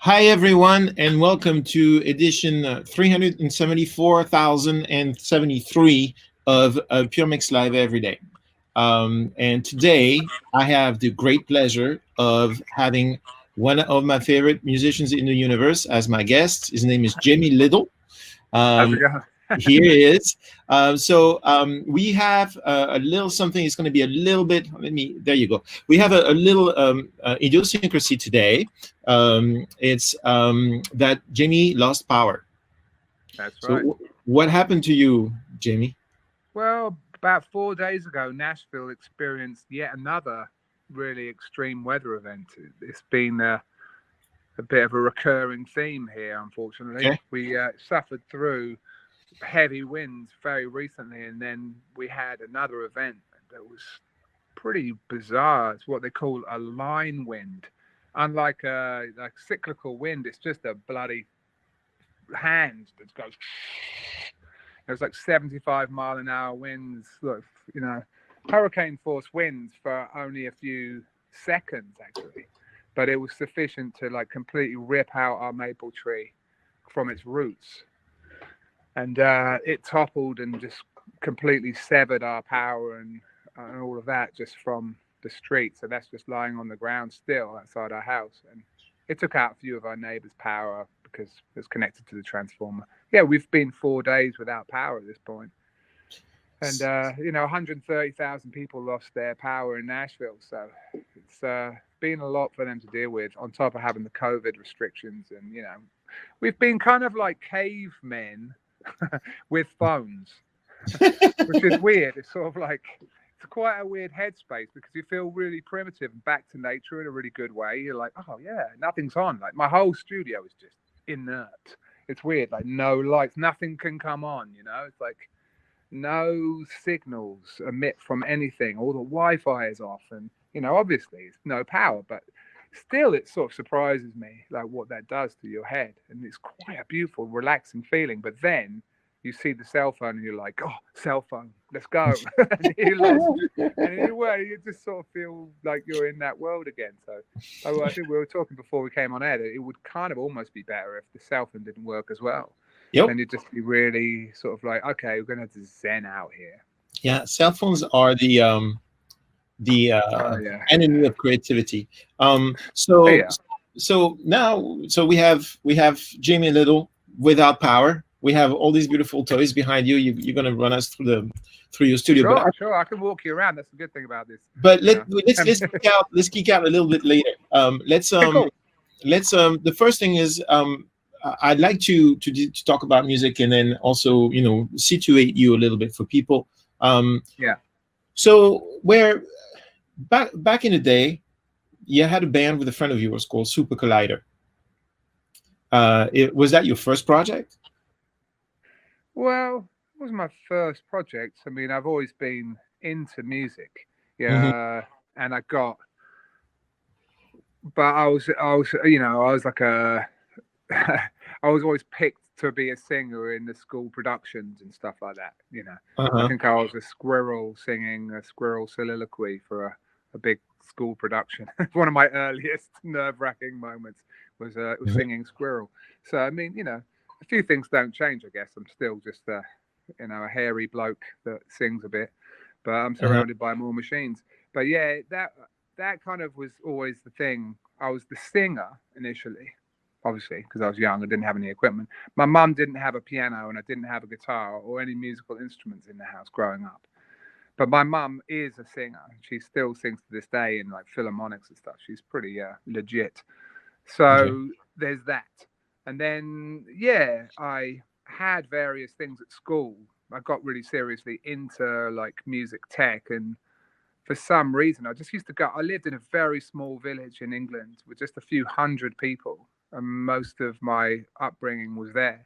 Hi, everyone, and welcome to edition 374,073 of Puremix Live Every Day. And today, I have the great pleasure of having one of my favorite musicians in the universe as my guest. His name is Jamie Lidell. How's Um, it going? Here it is. We have a little something. It's going to be a little bit. There you go. We have a little idiosyncrasy today. It's that Jamie lost power. That's So, right. what happened to you, Jamie? Well, about 4 days ago, Nashville experienced yet another really extreme weather event. It's been a bit of a recurring theme here, unfortunately. Okay. We suffered through heavy winds very recently, and then we had another event that was pretty bizarre. It's what they call a line wind. Unlike a like cyclical wind, it's just a bloody hand that goes. It was like 75-mile-an-hour winds, hurricane force winds for only a few seconds, actually. But it was sufficient to like completely rip out our maple tree from its roots. And it toppled and just completely severed our power and all of that just from the street. So that's just lying on the ground still outside our house. And it took out a few of our neighbors' power because it's connected to the transformer. Yeah, we've been 4 days without power at this point. And, 130,000 people lost their power in Nashville. So it's been a lot for them to deal with on top of having the COVID restrictions. And, we've been kind of like cavemen with phones, which is weird. It's sort of like, it's quite a weird headspace because you feel really primitive and back to nature in a really good way. You're like, oh yeah, nothing's on. Like my whole studio is just inert. It's weird. Like no lights, nothing can come on. It's like no signals emit from anything. All the Wi-Fi is off, and obviously it's no power, but still it sort of surprises me like what that does to your head, and it's quite a beautiful, relaxing feeling. But then you see the cell phone and you're like, oh, cell phone, let's go. And you lost. And in a way, you just sort of feel like you're in that world again. So I think we were talking before we came on air that it would kind of almost be better if the cell phone didn't work as well. Yep. Then you'd just be really sort of like, okay, we're going to zen out here. Yeah. Cell phones are the Yeah. enemy of creativity. So Yeah. so we have Jamie Little without power. We have all these beautiful toys behind you. You're gonna run us through your studio, Sure. I can walk you around. That's the good thing about this. let's geek out a little bit later. Cool. The first thing is I'd like to talk about music and then also situate you a little bit for people. Yeah. So where back in the day, you had a band with a friend of yours called Supercollider. Was that your first project? Well, it was my first project. I mean, I've always been into music. Hmm. Yeah. And I was like I was always picked to be a singer in the school productions and stuff like that. I Uh-huh. think I was a squirrel singing a squirrel soliloquy for a big school production. One of my earliest nerve-wracking moments was singing squirrel. So I mean, a few things don't change. I guess I'm still just a hairy bloke that sings a bit, but I'm Uh-huh. surrounded by more machines. But yeah, that kind of was always the thing. I was the singer initially, obviously, because I was young. I didn't have any equipment. My mum didn't have a piano, and I didn't have a guitar or any musical instruments in the house growing up. But my mum is a singer. She still sings to this day in like philharmonics and stuff. She's pretty legit. Okay. So there's that. And then, yeah, I had various things at school. I got really seriously into like music tech, and for some reason, I just used to go. I lived in a very small village in England with just a few hundred people, and most of my upbringing was there.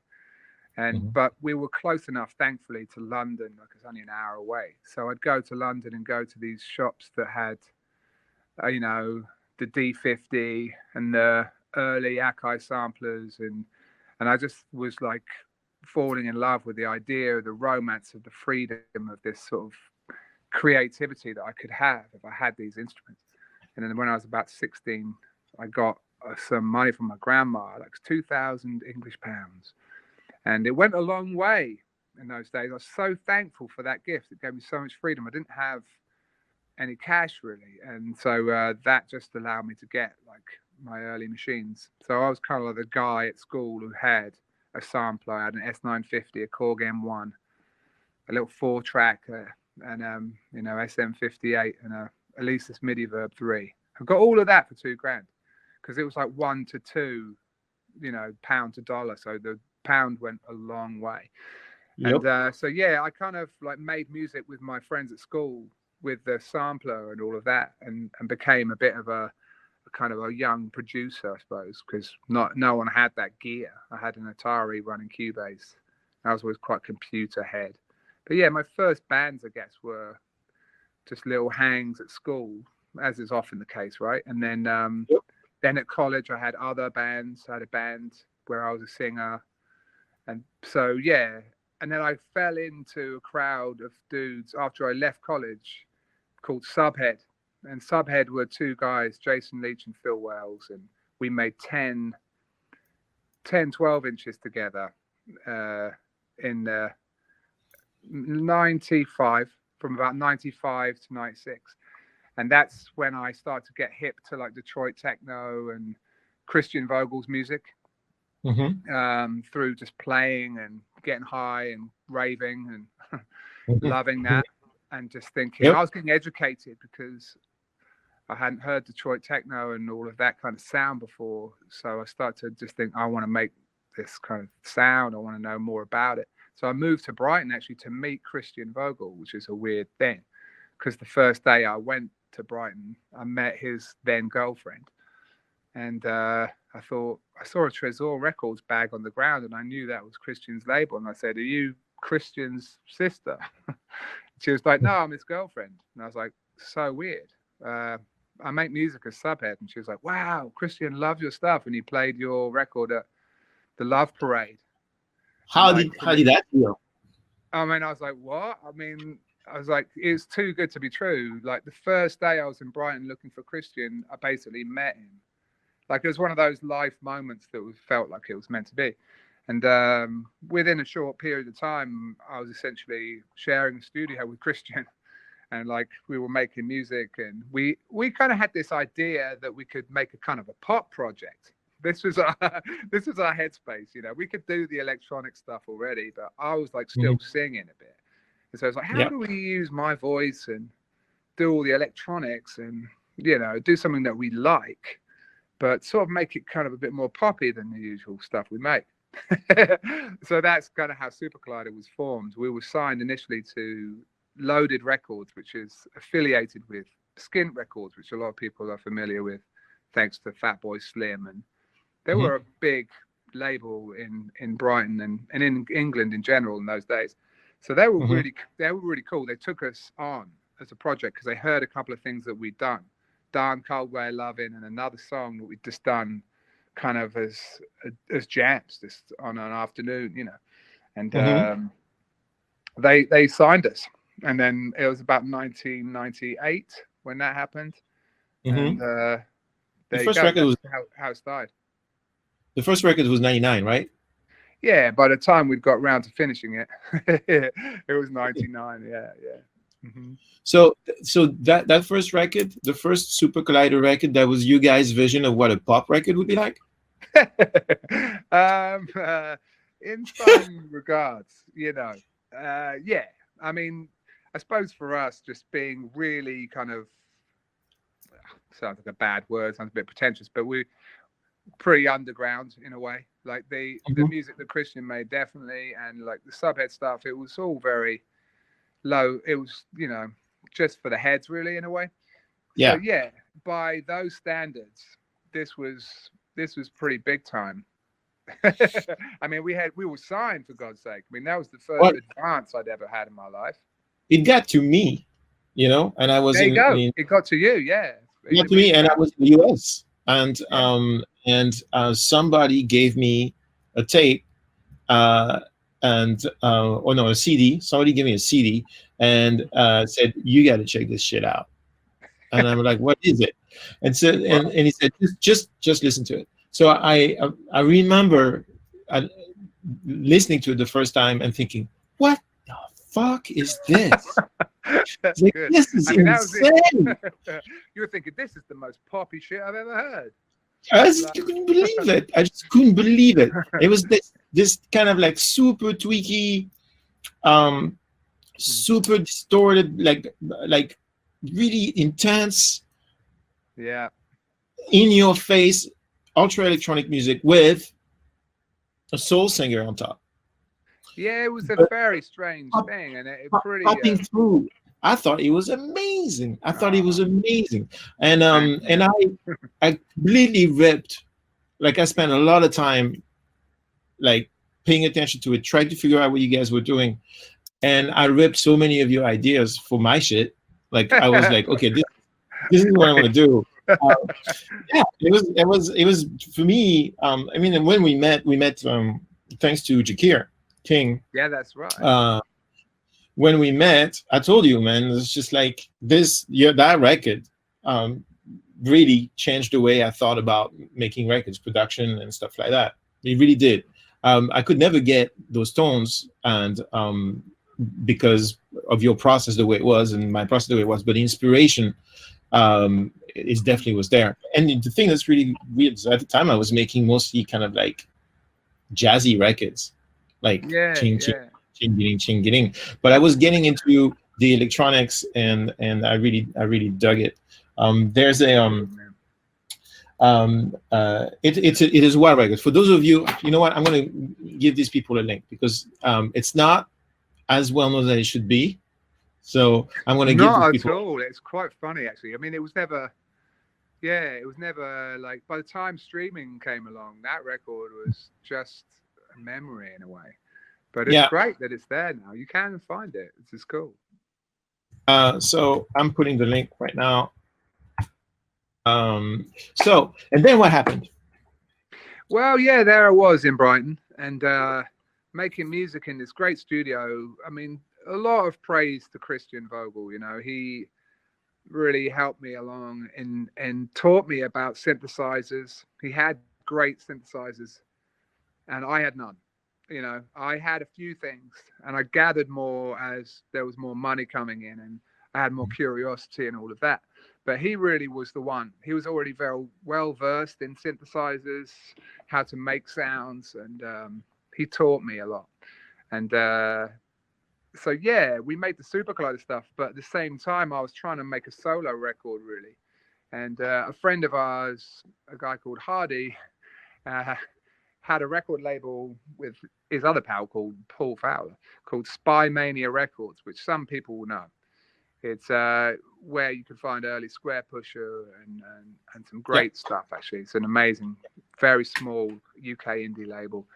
Mhm. But we were close enough, thankfully, to London. Like it's only an hour away, so I'd go to London and go to these shops that had, the D50 and the early Akai samplers, and I just was like falling in love with the idea, the romance of the freedom of this sort of creativity that I could have if I had these instruments. And then when I was about 16, I got some money from my grandma, like 2,000 English pounds. And it went a long way in those days. I was so thankful for that gift. It gave me so much freedom. I didn't have any cash really. And so that just allowed me to get like my early machines. So I was kind of like the guy at school who had a sampler. I had an S950, a Korg M1, a little 4-track, and you know, SM58 and a Alesis MIDI Verb 3. I got all of that for £2,000 because it was like 1 to 2, you know, pound to dollar. So the pound went a long way. Yep. And so yeah, I kind of like made music with my friends at school with the sampler and all of that, and became a bit of a kind of a young producer, I suppose, because no one had that gear. I had an Atari running Cubase. I was always quite computer head. But yeah, my first bands, I guess, were just little hangs at school, as is often the case, right? And then then at college, I had other bands. I had a band where I was a singer. And so, yeah. And then I fell into a crowd of dudes after I left college called Subhead. And Subhead were two guys, Jason Leach and Phil Wells. And we made 12 inches together in 95, from about 95 to 96. And that's when I started to get hip to like Detroit techno and Christian Vogel's music, through just playing and getting high and raving and loving that, and just thinking I was getting educated because I hadn't heard Detroit techno and all of that kind of sound before. So I started to just think, I want to make this kind of sound. I want to know more about it. So I moved to Brighton actually to meet Christian Vogel, which is a weird thing, because the first day I went to Brighton, I met his then girlfriend. And I thought, I saw a Trésor Records bag on the ground and I knew that was Christian's label. And I said, "Are you Christian's sister?" She was like, "No, I'm his girlfriend." And I was like, so weird. I make music as Subhead. And she was like, "Wow, Christian loves your stuff. And he played your record at the Love Parade." How did that feel? I mean, I was like, what? I mean, I was like, it's too good to be true. Like the first day I was in Brighton looking for Christian, I basically met him. Like it was one of those life moments that felt like it was meant to be. And within a short period of time, I was essentially sharing a studio with Christian. And like we were making music, and we kind of had this idea that we could make a kind of a pop project. This was our headspace, you know. We could do the electronic stuff already, but I was like still singing a bit. And so I was like, how do we use my voice and do all the electronics and, you know, do something that we like, but sort of make it kind of a bit more poppy than the usual stuff we make. So that's kind of how Supercollider was formed. We were signed initially to Loaded Records, which is affiliated with Skint Records, which a lot of people are familiar with, thanks to Fatboy Slim. And they were a big label in Brighton and in England in general in those days. So they were really cool. They took us on as a project because they heard a couple of things that we'd done. Darn Cold Way of Loving and another song that we'd just done kind of as jams just on an afternoon, you know. And they signed us. And then it was about 1998 when that happened. And the first record was how it started. The first record was 99, right? Yeah, by the time we'd got around to finishing it, it was 99. Yeah. So that first record, the first Supercollider record, that was you guys' vision of what a pop record would be like? In some regards, you know. Yeah, I mean, I suppose for us, just being really kind of, sounds like a bad word, sounds a bit pretentious, but we're pretty underground in a way. Like the music that Christian made, definitely, and like the Subhead stuff, it was all very low. It was, you know, just for the heads, really, in a way. Yeah. So, yeah, by those standards, this was pretty big time. I mean, we were signed, for God's sake. I mean, that was the first advance I'd ever had in my life. It got to me, you know, and I was there you go. It got to you, yeah. It got to me, and I was in the US, and somebody gave me a tape, a CD. Somebody gave me a CD and said, "You got to check this shit out." And I'm like, what is it? And so, and he said, just listen to it. So I remember listening to it the first time and thinking, what the fuck is this? That's Like, good. this is I mean, that was insane. it. You were thinking, this is the most poppy shit I've ever heard. I just couldn't believe it. I just couldn't believe it. It was this kind of like super tweaky, super distorted, like really intense, Yeah. in your face, ultra electronic music with a soul singer on top. Yeah, it was a But very strange thing, and it pretty. popping through. I thought it was amazing. I thought it was amazing, and I completely ripped. Like I spent a lot of time, like paying attention to it, trying to figure out what you guys were doing, and I ripped so many of your ideas for my shit. Like I was like, okay, this is what I want to do. Yeah, it was for me. I mean, when we met thanks to Jakir King. Yeah, that's right. When we met, I told you, man, it's just like that record really changed the way I thought about making records, production, and stuff like that. It really did. I could never get those tones, and because of your process the way it was, and my process the way it was, but the inspiration is definitely was there. And the thing that's really weird is at the time I was making mostly kind of like jazzy records, like ching ching, but I was getting into the electronics, and I really dug it. There's a it is a wild record. For those of you, you know what, I'm going to give these people a link because it's not as well known as it should be. So I'm going to give these people. Not at all. It's quite funny, actually. I mean, it was never like, by the time streaming came along, that record was just a memory in a way. But it's great that it's there now. You can find it. It's just cool. So I'm putting the link right now. So, and then what happened? Well, yeah, there I was in Brighton, and making music in this great studio. I mean, a lot of praise to Christian Vogel. You know, he really helped me along and taught me about synthesizers. He had great synthesizers, and I had none. You know, I had a few things, and I gathered more as there was more money coming in, and I had more curiosity and all of that. But he really was the one. He was already very well versed in synthesizers, how to make sounds, and he taught me a lot. And so yeah, we made the Supercollider stuff, but at the same time, I was trying to make a solo record really. And a friend of ours, a guy called Hardy, had a record label with his other pal called Paul Fowler, called Spy Mania Records, which some people will know. It's where you can find early Square Pusher and some great stuff, actually. It's an amazing, very small UK indie label.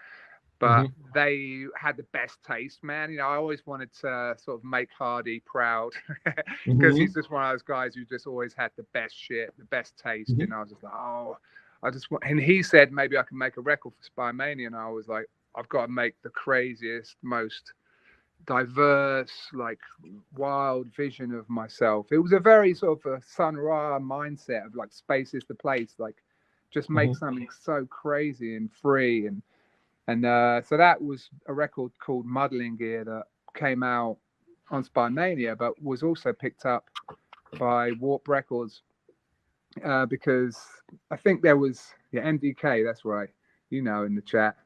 But they had the best taste, man. You know, I always wanted to sort of make Hardy proud because he's just one of those guys who just always had the best shit, the best taste. And I was just like, oh, I just want. And he said maybe I can make a record for Spy Mania, and I was like, I've got to make the craziest, most diverse, like wild vision of myself. It was a very sort of a Sun Ra mindset of like space is the place, like just make something so crazy and free and so that was a record called Muddling Gear that came out on Spy Mania, but was also picked up by Warp Records because I think there was MDK. That's right, you know, in the chat.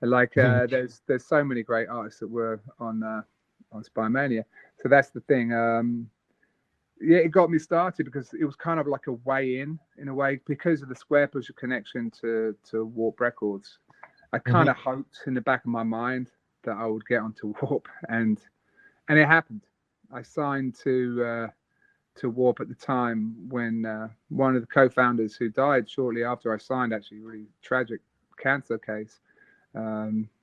Like there's so many great artists that were on Spy Mania. So that's the thing. Yeah, it got me started because it was kind of like a way in a way, because of the Square Pusher connection to Warp Records. I kind of hoped in the back of my mind that I would get onto Warp, and it happened. I signed to Warp at the time when one of the co-founders, who died shortly after I signed, actually really tragic cancer case,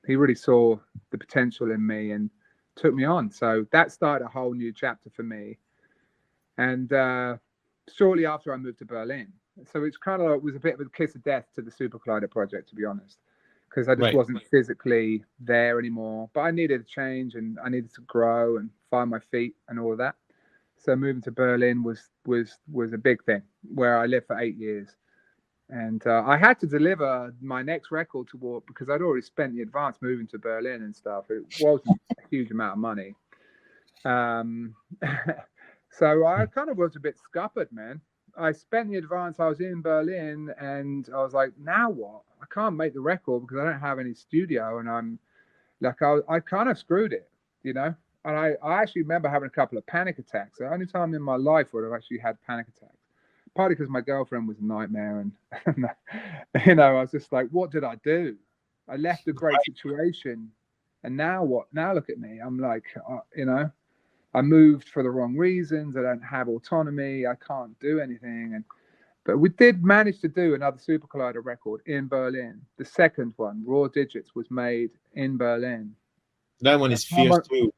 he really saw the potential in me and took me on. So that started a whole new chapter for me. And shortly after I moved to Berlin, so it's kind of like, it was a bit of a kiss of death to the Supercollider project, to be honest, because I just wasn't physically there anymore. But I needed a change, and I needed to grow and find my feet and all of that. So moving to Berlin was a big thing, where I lived for 8 years. And I had to deliver my next record to Warp because I'd already spent the advance moving to Berlin and stuff. It wasn't a huge amount of money. So I kind of was a bit scuppered, man. I spent the advance. I was in Berlin and I was like, now what? I can't make the record because I don't have any studio. And I'm like, I kind of screwed it, you know? And I actually remember having a couple of panic attacks. The only time in my life where I've actually had panic attacks. Partly because my girlfriend was a nightmare. And you know, I was just like, what did I do? I left a great situation. And now what? Now look at me. I'm like, you know, I moved for the wrong reasons. I don't have autonomy. I can't do anything. But we did manage to do another Supercollider record in Berlin. The second one, Raw Digits, was made in Berlin. That one is fierce too.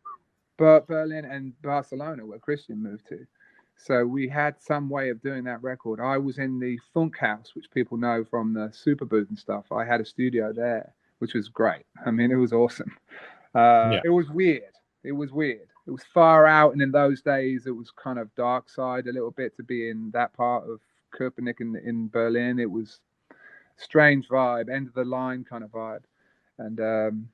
But Berlin and Barcelona, where Christian moved to. So we had some way of doing that record. I was in the Funk House, which people know from the Super Booth and stuff. I had a studio there, which was great. I mean, it was awesome. It was weird. It was weird. It was far out, and in those days, it was kind of dark side a little bit to be in that part of Köpenick in Berlin. It was strange vibe, end of the line kind of vibe. And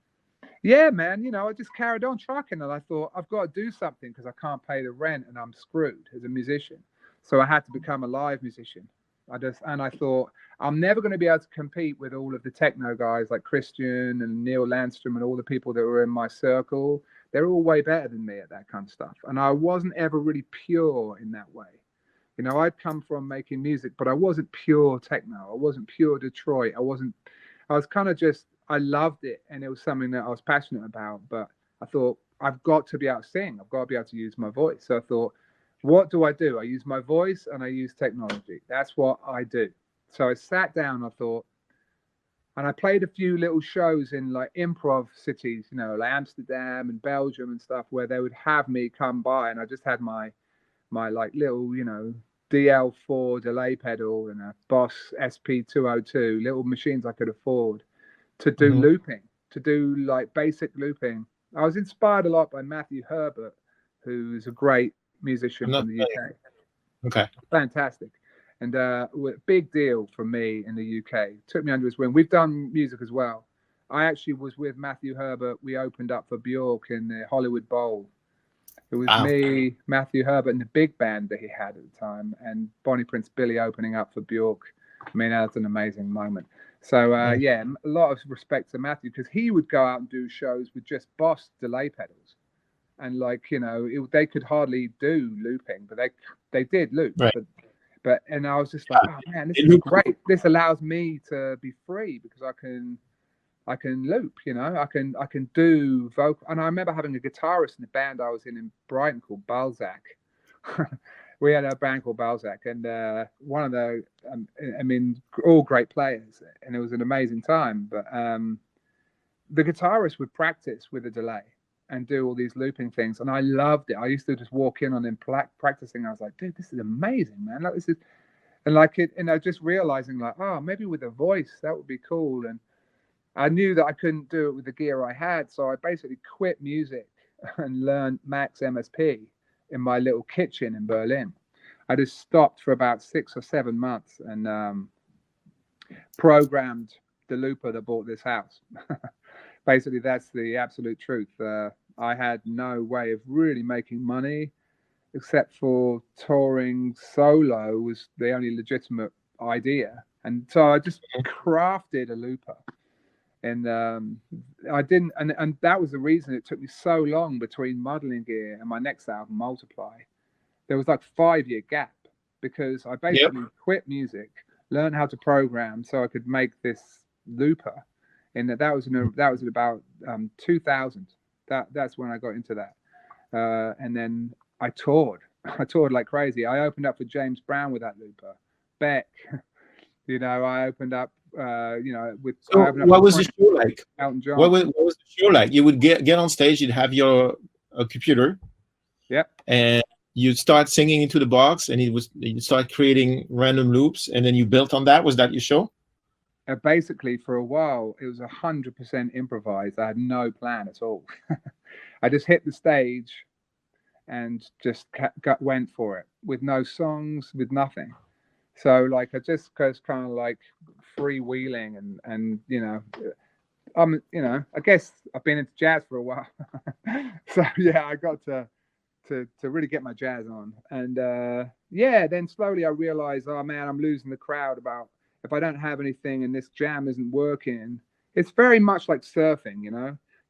yeah, man, you know, I just carried on trucking, and I thought I've got to do something because I can't pay the rent and I'm screwed as a musician. So I had to become a live musician. I thought I'm never going to be able to compete with all of the techno guys like Christian and Neil Landstrom and all the people that were in my circle. They're all way better than me at that kind of stuff. And I wasn't ever really pure in that way. You know, I'd come from making music, but I wasn't pure techno. I wasn't pure Detroit. I was kind of just, I loved it. And it was something that I was passionate about. But I thought, I've got to be able to sing. I've got to be able to use my voice. So I thought, what do? I use my voice and I use technology. That's what I do. So I sat down, I thought, and I played a few little shows in like improv cities, you know, like Amsterdam and Belgium and stuff, where they would have me come by, and I just had my like little, you know, DL4 delay pedal and a Boss SP202, little machines I could afford to do looping, to do like basic looping. I was inspired a lot by Matthew Herbert, who's a great musician from the UK. Okay. Fantastic. And big deal for me in the UK. Took me under his wing. We've done music as well. I actually was with Matthew Herbert. We opened up for Bjork in the Hollywood Bowl. It was me, Matthew Herbert, and the big band that he had at the time, and Bonnie Prince Billy opening up for Bjork. I mean, that's an amazing moment. So, yeah, a lot of respect to Matthew, because he would go out and do shows with just Boss delay pedals. And, like, you know, they could hardly do looping, but they did loop. Right. But and I was just like, oh man, this is great. This allows me to be free because I can loop, you know, I can do vocal. And I remember having a guitarist in the band I was in Brighton called Balzac. We had a band called Balzac, and one of the, I mean, all great players, and it was an amazing time. But the guitarist would practice with a delay and do all these looping things, and I loved it. I used to just walk in on him practicing. I was like, dude, this is amazing, man. Like, this is, and like it, you know, just realizing like, oh, maybe with a voice that would be cool. And I knew that I couldn't do it with the gear I had, so I basically quit music and learned Max MSP in my little kitchen in Berlin. I just stopped for about 6 or 7 months and programmed the looper that bought this house. Basically, that's the absolute truth. I had no way of really making money except for touring solo was the only legitimate idea. And so I just crafted a looper. And I didn't, and that was the reason it took me so long between Modeling Gear and my next album, Multiply. There was like 5-year gap because I basically quit music, learned how to program so I could make this looper. And that was in about 2000. That's when I got into that. And then I toured like crazy. I opened up for James Brown with that looper. Beck, you know, I opened up. You know, with what was the show like? Elton John. What was the show like? You would get on stage, you'd have your computer, and you'd start singing into the box, and you'd start creating random loops, and then you built on that. Was that your show? Basically, for a while, it was 100% improvised. I had no plan at all. I just hit the stage, and just went for it with no songs, with nothing. So like I just goes kind of like freewheeling and I guess I've been into jazz for a while. So yeah, I got to really get my jazz on. And then slowly I realized, oh man, I'm losing the crowd. About if I don't have anything and this jam isn't working, it's very much like surfing,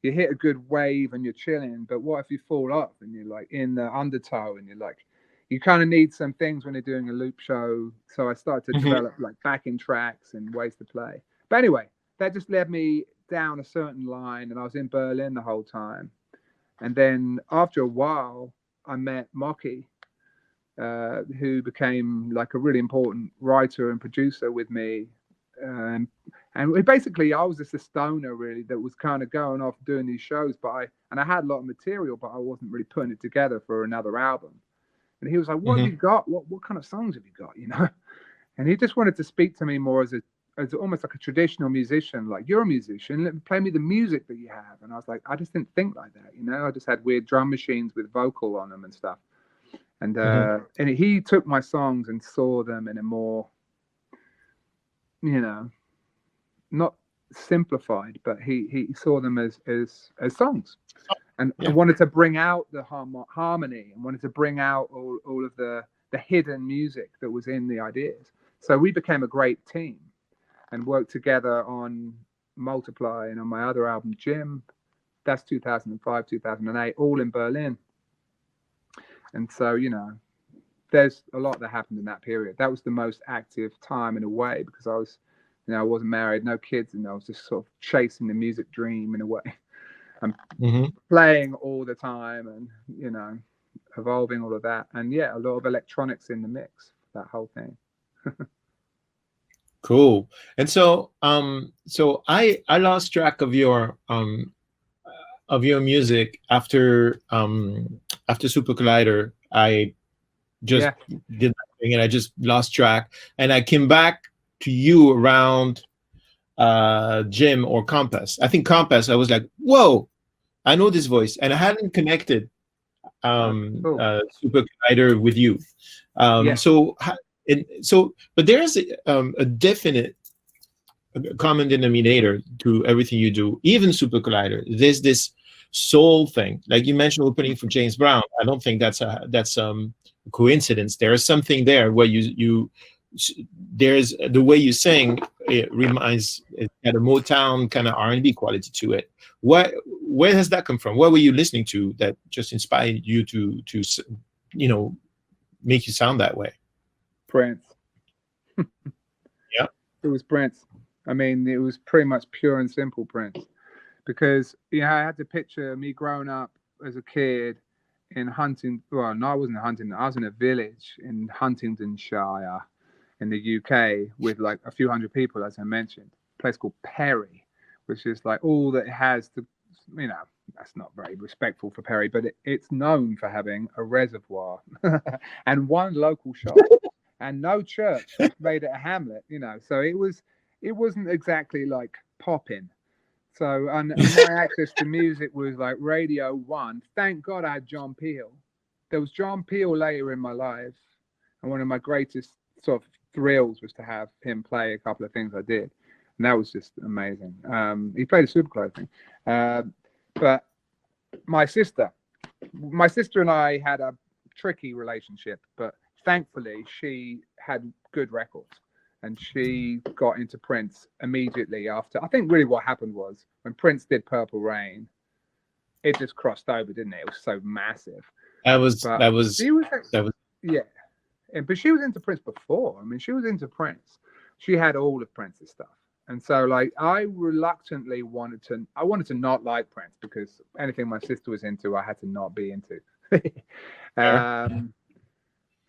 you hit a good wave and you're chilling, but what if you fall off and you're like in the undertow and you're like, you kind of need some things when you're doing a loop show. So I started to develop like backing tracks and ways to play. But anyway, that just led me down a certain line, and I was in Berlin the whole time. And then after a while, I met Mocky, who became like a really important writer and producer with me. And basically, I was just a stoner really that was kind of going off doing these shows, I had a lot of material, but I wasn't really putting it together for another album. And he was like, "What have you got? What kind of songs have you got? And he just wanted to speak to me more as almost like a traditional musician, like, you're a musician, play me the music that you have. And I was like, I just didn't think like that, I just had weird drum machines with vocal on them and stuff. And and he took my songs and saw them in a more, not simplified, but he saw them as songs, and wanted to bring out the harmony and wanted to bring out all of the hidden music that was in the ideas. So we became a great team and worked together on Multiply and on my other album, Jim. That's 2005, 2008, all in Berlin. And so, there's a lot that happened in that period. That was the most active time in a way, because I was, I wasn't married, no kids, and I was just sort of chasing the music dream in a way. I'm playing all the time and, evolving all of that. And yeah, a lot of electronics in the mix, that whole thing. Cool. And so I lost track of your music after Supercollider. I just did that thing and I just lost track, and I came back to you around Jim or Compass. I think Compass, I was like, whoa, I know this voice, and I hadn't connected Supercollider with you. But there's a definite common denominator to everything you do, even Supercollider. There's this soul thing, like you mentioned, opening for James Brown. I don't think that's a coincidence. There is something there where there's the way you sing. It reminds, it had a Motown kind of R&B quality to it. Where has that come from? What were you listening to that just inspired you to make you sound that way? Prince. Yeah, it was Prince. I mean, it was pretty much pure and simple Prince, because I had to picture me growing up as a kid in Huntington. Well, no, I wasn't in Huntington. I was in a village in Huntingdonshire in the UK with like a few hundred people, as I mentioned. A place called Perry, which is like all that it has to, that's not very respectful for Perry, but it's known for having a reservoir and one local shop. And no church. That made it a hamlet, So it wasn't exactly like popping. So and my access to music was like Radio 1. Thank God I had John Peel. There was John Peel later in my life, and one of my greatest sort of thrills was to have him play a couple of things I did, and that was just amazing. He played a Supercollider thing, but my sister and I had a tricky relationship, but thankfully she had good records, and she got into Prince immediately after. I think really what happened was when Prince did Purple Rain, it just crossed over, didn't it? It was so massive. That was yeah. But she was into Prince before. I mean, she was into Prince. She had all of Prince's stuff. And so like I reluctantly wanted to not like Prince, because anything my sister was into, I had to not be into.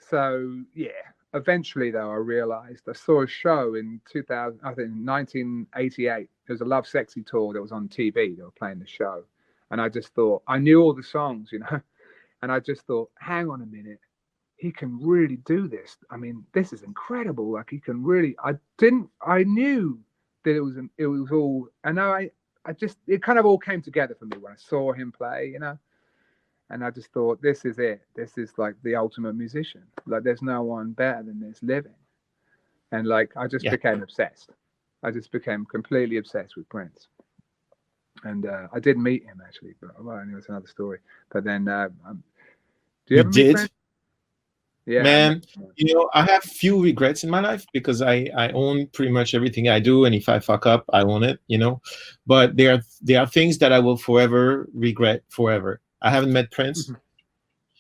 So yeah, eventually though, I realized I saw a show in 1988. There was a Love Sexy tour that was on TV. They were playing the show, and I just thought, I knew all the songs, and I just thought, hang on a minute, he can really do this. I mean, this is incredible. Like he can really. I knew that it was all. And it kind of all came together for me when I saw him play, And I just thought, this is it. This is like the ultimate musician. Like, there's no one better than this living. And like, I just became obsessed. I just became completely obsessed with Prince. And I did meet him actually, but well, anyway, it's another story. But then, do you ever meet Prince? Yeah, man. You know, I have few regrets in my life because I own pretty much everything I do, and if I fuck up, I own it. You know, but there are things that I will forever regret forever. I haven't met Prince.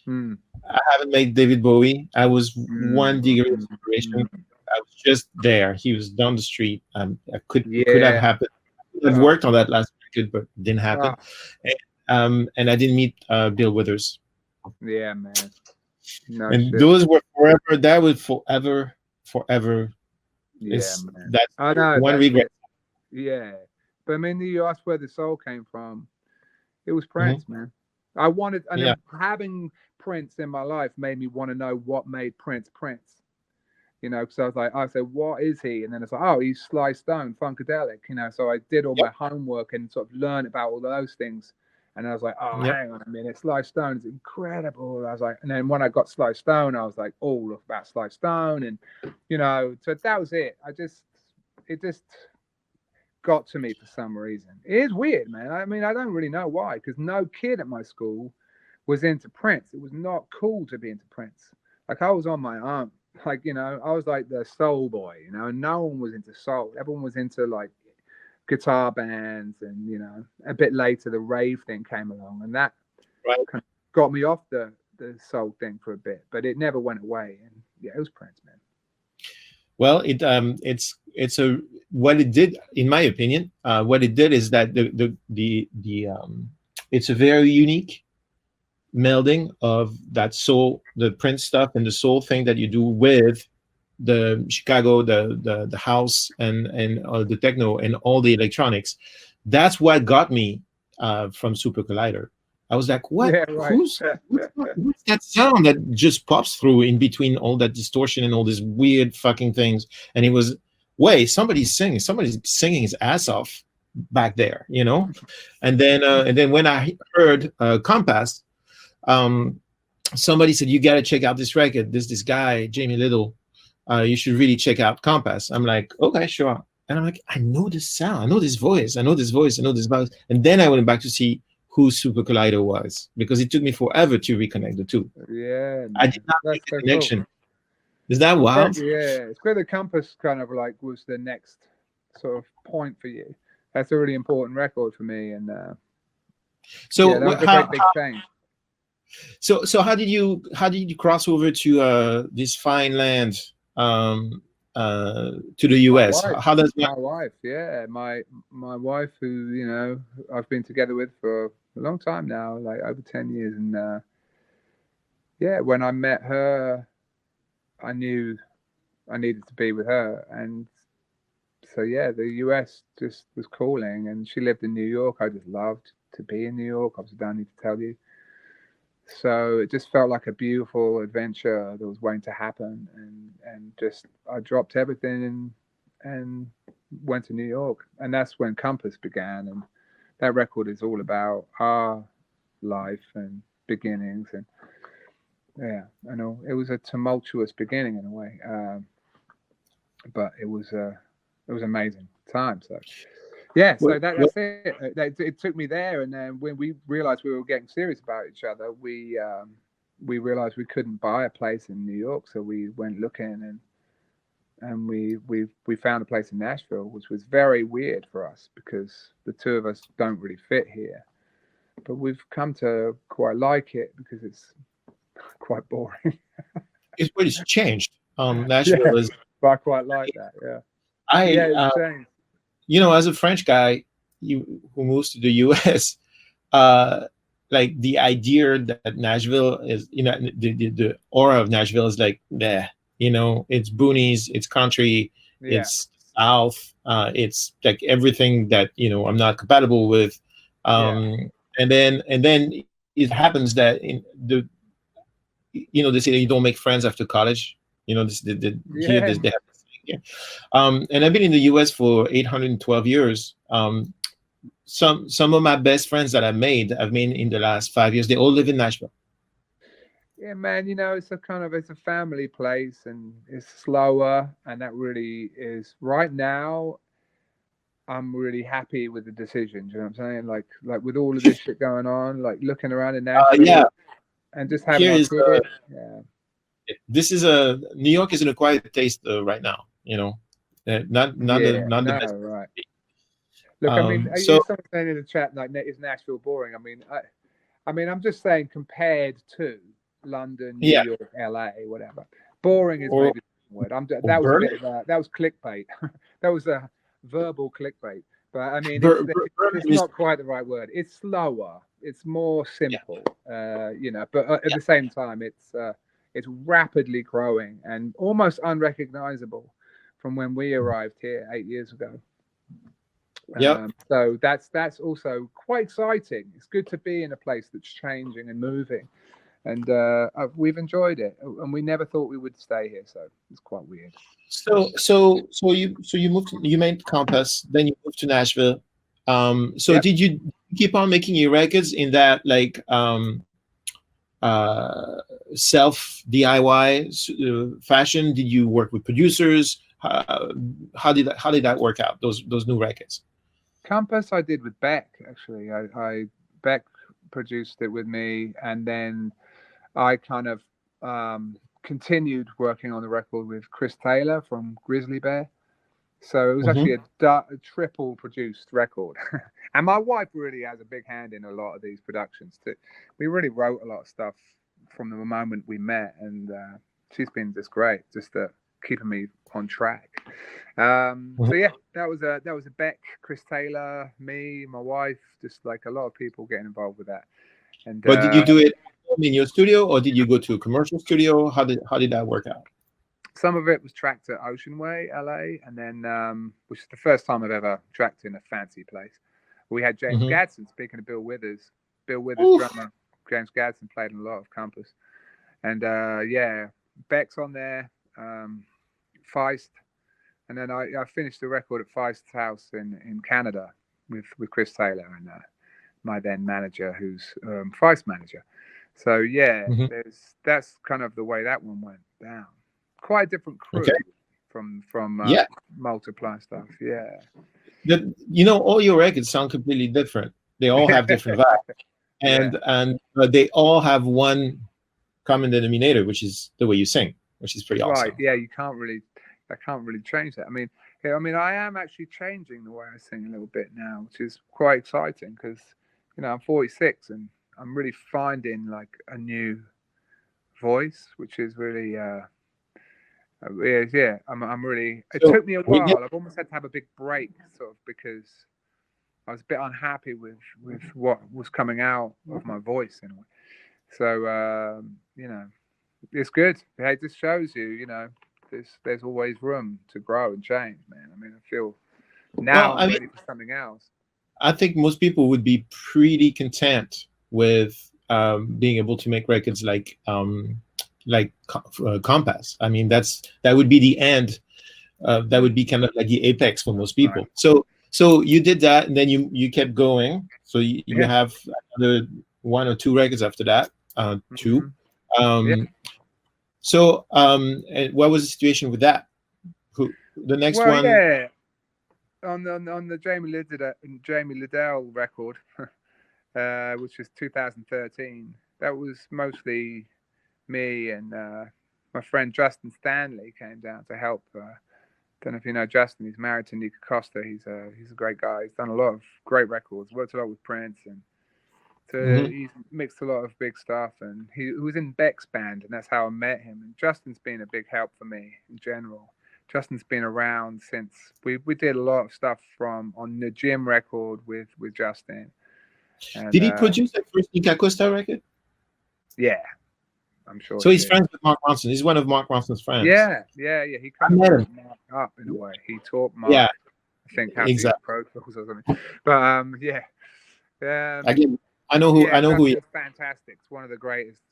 I haven't met David Bowie. I was 1 degree of separation. I was just there. He was down the street. It could have happened. I've worked on that last record, but it didn't happen. And I didn't meet Bill Withers. Yeah, man. No and shit. Those were forever. That would forever. Yeah, man. That's I know, one regret. Yeah, but I mean, you asked where the soul came from. It was Prince, man. I wanted, and then having Prince in my life made me want to know what made Prince Prince. You know, because I said, what is he? And then it's like, oh, he's Sly Stone, Funkadelic. You know, so I did all my homework and sort of learned about all those things. And I was like, oh, hang on a minute, Sly Stone is incredible. I was like, and then when I got Sly Stone, I was like, oh, look about Sly Stone, and you know, so that was it. It just got to me for some reason. It is weird, man. I mean, I don't really know why, because no kid at my school was into Prince. It was not cool to be into Prince. Like, I was on my own. Like, you know, I was like the soul boy, you know, and no one was into soul. Everyone was into like guitar bands, and you know, a bit later the rave thing came along, and that kind of got me off the soul thing for a bit, but it never went away. And yeah, it was Prince, man. Well, it's a what it did, in my opinion. What it did is that it's a very unique melding of that soul, the Prince stuff, and the soul thing that you do with the Chicago, the house, and the techno and all the electronics. That's what got me from Supercollider. I was like, what? Yeah, right. What's that sound that just pops through in between all that distortion and all these weird fucking things? And it was, wait, somebody's singing his ass off back there, you know? And then when I heard Compass, somebody said, you got to check out this record. There's this guy, Jamie Lidell. You should really check out Compass. I'm like, okay, sure. And I'm like, I know this sound. I know this voice. I know this voice. And then I went back to see who Supercollider was, because it took me forever to reconnect the two. Yeah. Man. I did not make the connection. Cool. Is that wild? Yeah. It's where the Compass kind of like was the next sort of point for you. That's a really important record for me. And so that was a big change. So how did you cross over to this fine land, to the US? How does my wife? Yeah, my wife, who, you know, I've been together with for a long time now, like over 10 years, and yeah, when I met her, I knew I needed to be with her, and so yeah, the US just was calling, and she lived in New York. I just loved to be in New York. Obviously, don't need to tell you. So it just felt like a beautiful adventure that was waiting to happen, and just I dropped everything and went to New York, and that's when Compass began. And that record is all about our life and beginnings, and yeah, I know it was a tumultuous beginning in a way, but it was amazing time. So. Yeah, so that's it. It took me there, and then when we realized we were getting serious about each other, we realized we couldn't buy a place in New York, so we went looking, and we found a place in Nashville, which was very weird for us because the two of us don't really fit here, but we've come to quite like it because it's quite boring. It's changed. Nashville is. But I quite like that. Yeah. It's changed. You know, as a French guy who moves to the US, like the idea that Nashville is, you know, the aura of Nashville is like, you know, it's boonies, it's country, it's South, it's like everything that, you know, I'm not compatible with. And then it happens that in the, you know, they say that you don't make friends after college. You know, they have. Yeah. And I've been in the US for 812 years. some of my best friends that I've made in the last 5 years. They all live in Nashville. Yeah, man, it's a family place, and it's slower, and that really is right now. I'm really happy with the decision. Do you know what I'm saying? Like with all of this shit going on, like looking around in Nashville, Yeah. and just having Here our is kid. Yeah. this is a New York is in a quiet taste right now. Not the best. Right. Look, I mean, So someone saying in the chat like, is Nashville boring? I mean, I'm just saying compared to London, New yeah, York, LA, whatever. Boring is or, maybe the word. or That was a Berlin. bit of that was clickbait. That was a verbal clickbait. But I mean, Berlin it's is, not quite the right word. It's slower. It's more simple. yeah. But at the same time, it's rapidly growing and almost unrecognizable from when we arrived here 8 years ago. Yeah. So that's also quite exciting. It's good to be in a place that's changing and moving, and we've enjoyed it. And we never thought we would stay here, so it's quite weird. So you made Compass, then you moved to Nashville. So Yep. did you keep on making your records in that self DIY fashion? Did you work with producers? How did that work out? Those new records. Compass, I did with Beck actually. Beck produced it with me, and then I kind of continued working on the record with Chris Taylor from Grizzly Bear. So it was actually a triple produced record. And my wife really has a big hand in a lot of these productions too. We really wrote a lot of stuff from the moment we met, and she's been just great, just keeping me on track. So yeah, that was a Beck, Chris Taylor, me, my wife, just like a lot of people getting involved with that. And but did you do it in your studio, or did you go to a commercial studio? How did that work out? Some of it was tracked at Ocean Way, LA, and then which is the first time I've ever tracked in a fancy place. We had James Gadsden. Speaking of Bill Withers, drummer James Gadsden played in a lot of Compass, and yeah, Beck's on there, Feist, and then I finished the record at Feist's house in Canada with Chris Taylor and my then manager, who's Feist manager. So yeah, that's kind of the way that one went down. Quite a different crew from Multiply stuff. Yeah. All your records sound completely different. They all have different vibes, and they all have one common denominator, which is the way you sing, which is pretty awesome. Right. Yeah, I can't really change that. I mean, I am actually changing the way I sing a little bit now, which is quite exciting because I'm 46 and I'm really finding like a new voice, which is really yeah. I'm really. It took me a while. I've almost had to have a big break, sort of, because I was a bit unhappy with what was coming out of my voice in a way. So it's good. It just shows you, there's always room to grow and change, man. I mean, I feel now I'm ready for something else. I think most people would be pretty content with being able to make records like Compass. I mean, that would be the end. That would be kind of like the apex for most people. Right. So you did that, and then you kept going. So you have another 1 or 2 records after that. 2. So and what was the situation with that? The next one? Yeah, on the Jamie Lidell record, which was 2013. That was mostly me and my friend Justin Stanley came down to help. Don't know if you know Justin. He's married to Nika Costa. He's a great guy. He's done a lot of great records. Worked a lot with Prince, and he's mixed a lot of big stuff. And he was in Beck's band, and that's how I met him. And Justin's been a big help for me in general. Justin's been around since we did a lot of stuff on the Jim record with Justin. And, did he produce that first Nika Costa record? Yeah. I'm sure. So he's friends with Mark Ronson. He's one of Mark Ronson's friends. Yeah. He kind of met Mark up in a way. He taught Mark, I think, how to use Pro Tools or something. But again, I know who he is. Fantastic. It's one of the greatest.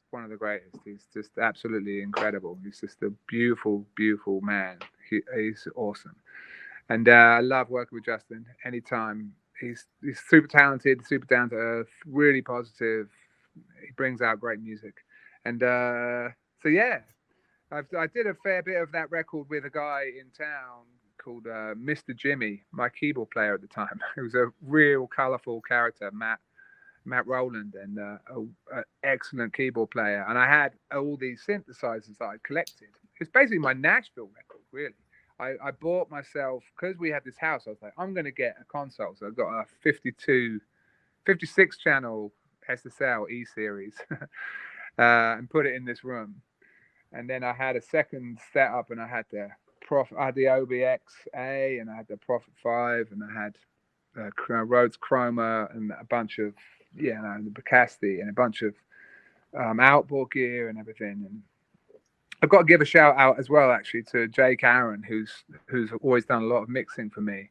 He's just absolutely incredible. He's just a beautiful, beautiful man. He's awesome, and I love working with Justin. Anytime he's super talented, super down to earth, really positive. He brings out great music, and so yeah, I did a fair bit of that record with a guy in town called Mr. Jimmy, my keyboard player at the time. He was a real colourful character, Matt Rowland, and an excellent keyboard player. And I had all these synthesizers that I collected. It's basically my Nashville record, really. I bought myself, because we had this house, I was like, I'm going to get a console. So I've got a 56 channel SSL E-Series and put it in this room. And then I had a second setup, and I had the OBX-A, and I had the Prophet 5, and I had Rhodes Chroma, and a bunch of, the Bacasti, and a bunch of outboard gear and everything. And I've got to give a shout out as well, actually, to Jake Aaron, who's always done a lot of mixing for me,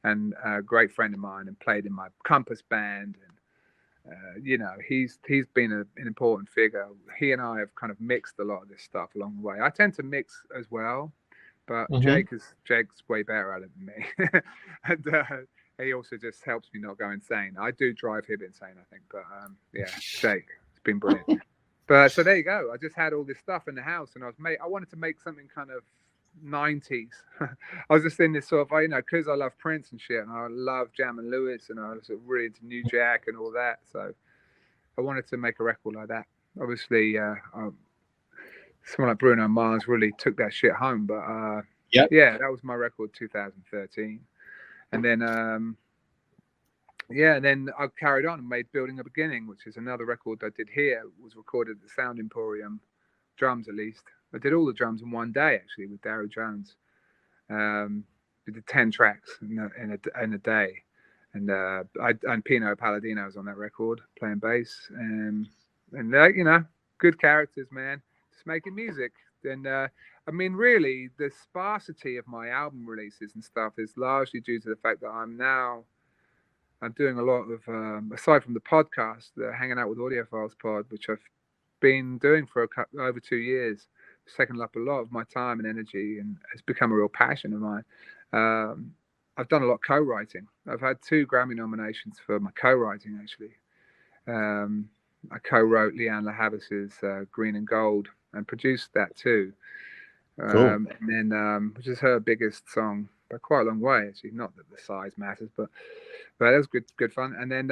and a great friend of mine, and played in my Compass band. And he's been an important figure. He and I have kind of mixed a lot of this stuff along the way. I tend to mix as well, but Jake's way better at it than me. And he also just helps me not go insane. I do drive him insane, I think, but Jake, it's been brilliant. But so there you go. I just had all this stuff in the house, and I wanted to make something kind of 90s. I was just in this sort of, because I love Prince and shit, and I love Jam and Lewis, and I was really into New Jack and all that. So I wanted to make a record like that. Obviously, someone like Bruno Mars really took that shit home. But that was my record, 2013. And then then I carried on and made Building a Beginning, which is another record I did here. It was recorded at the Sound Emporium, drums at least. I did all the drums in one day, actually, with Darryl Jones. We did 10 tracks in a day. And Pino Palladino was on that record, playing bass. And good characters, man. Just making music. And really, the sparsity of my album releases and stuff is largely due to the fact that I'm doing a lot of, aside from the podcast, the Hanging Out with Audiophiles pod, which I've been doing for over 2 years. It's taken up a lot of my time and energy, and it's become a real passion of mine. I've done a lot of co-writing. I've had 2 Grammy nominations for my co-writing, actually. I co-wrote Leanne LaHavis's Green and Gold, and produced that too. Cool. And then, which is her biggest song by quite a long way, actually. Not that the size matters, but it was good fun. And then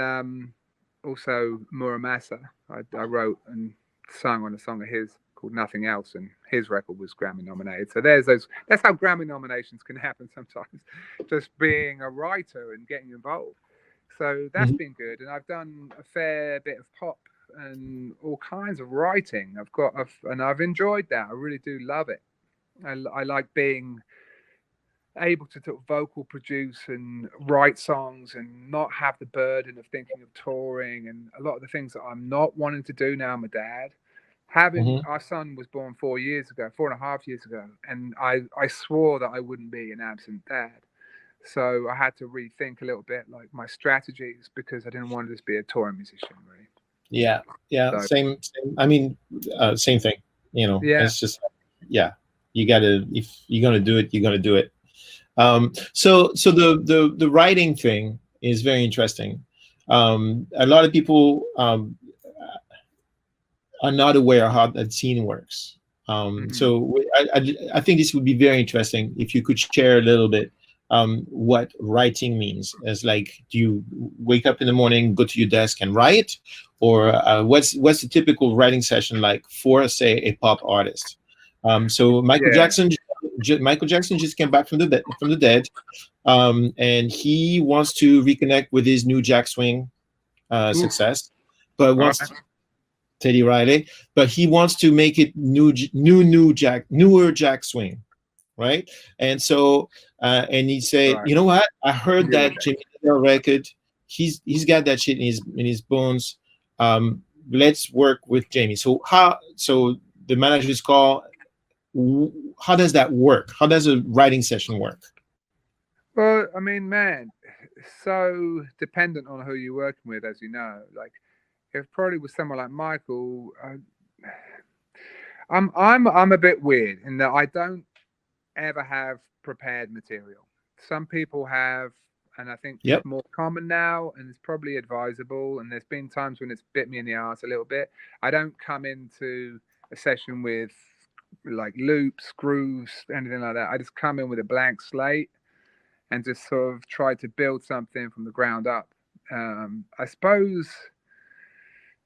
also Muramasa, I wrote and sung on a song of his called Nothing Else, and his record was Grammy nominated. So that's how Grammy nominations can happen sometimes, just being a writer and getting involved. So that's been good. And I've done a fair bit of pop and all kinds of writing. I've enjoyed that. I really do love it. I like being able to sort of vocal produce and write songs and not have the burden of thinking of touring and a lot of the things that I'm not wanting to do now. I'm a dad. Our son was born 4.5 years ago, and I swore that I wouldn't be an absent dad. So I had to rethink a little bit, like my strategies, because I didn't want to just be a touring musician, really. Yeah. So, same. I mean, same thing. It's just, you gotta, if you're gonna do it, you're gonna do it. So the writing thing is very interesting. A lot of people are not aware of how that scene works. So I think this would be very interesting if you could share a little bit what writing means. As like, do you wake up in the morning, go to your desk and write, or what's the typical writing session like for, say, a pop artist? So Michael Jackson just came back from the dead, and he wants to reconnect with his new Jack Swing success, but Teddy Riley, but he wants to make it newer Jack Swing, right? And so and he said, you know what? I heard that Jimmy Lidell record. He's got that shit in his bones. Let's work with Jamie. So the manager's call. How does that work? How does a writing session work? Well, I mean, man, it's so dependent on who you're working with, as you know. Like, if probably with someone like Michael, I'm a bit weird in that I don't ever have prepared material. Some people have And I think Yep. it's more common now, and it's probably advisable. And there's been times when it's bit me in the arse a little bit. I don't come into a session with like loops, grooves, anything like that. I just come in with a blank slate and just sort of try to build something from the ground up. I suppose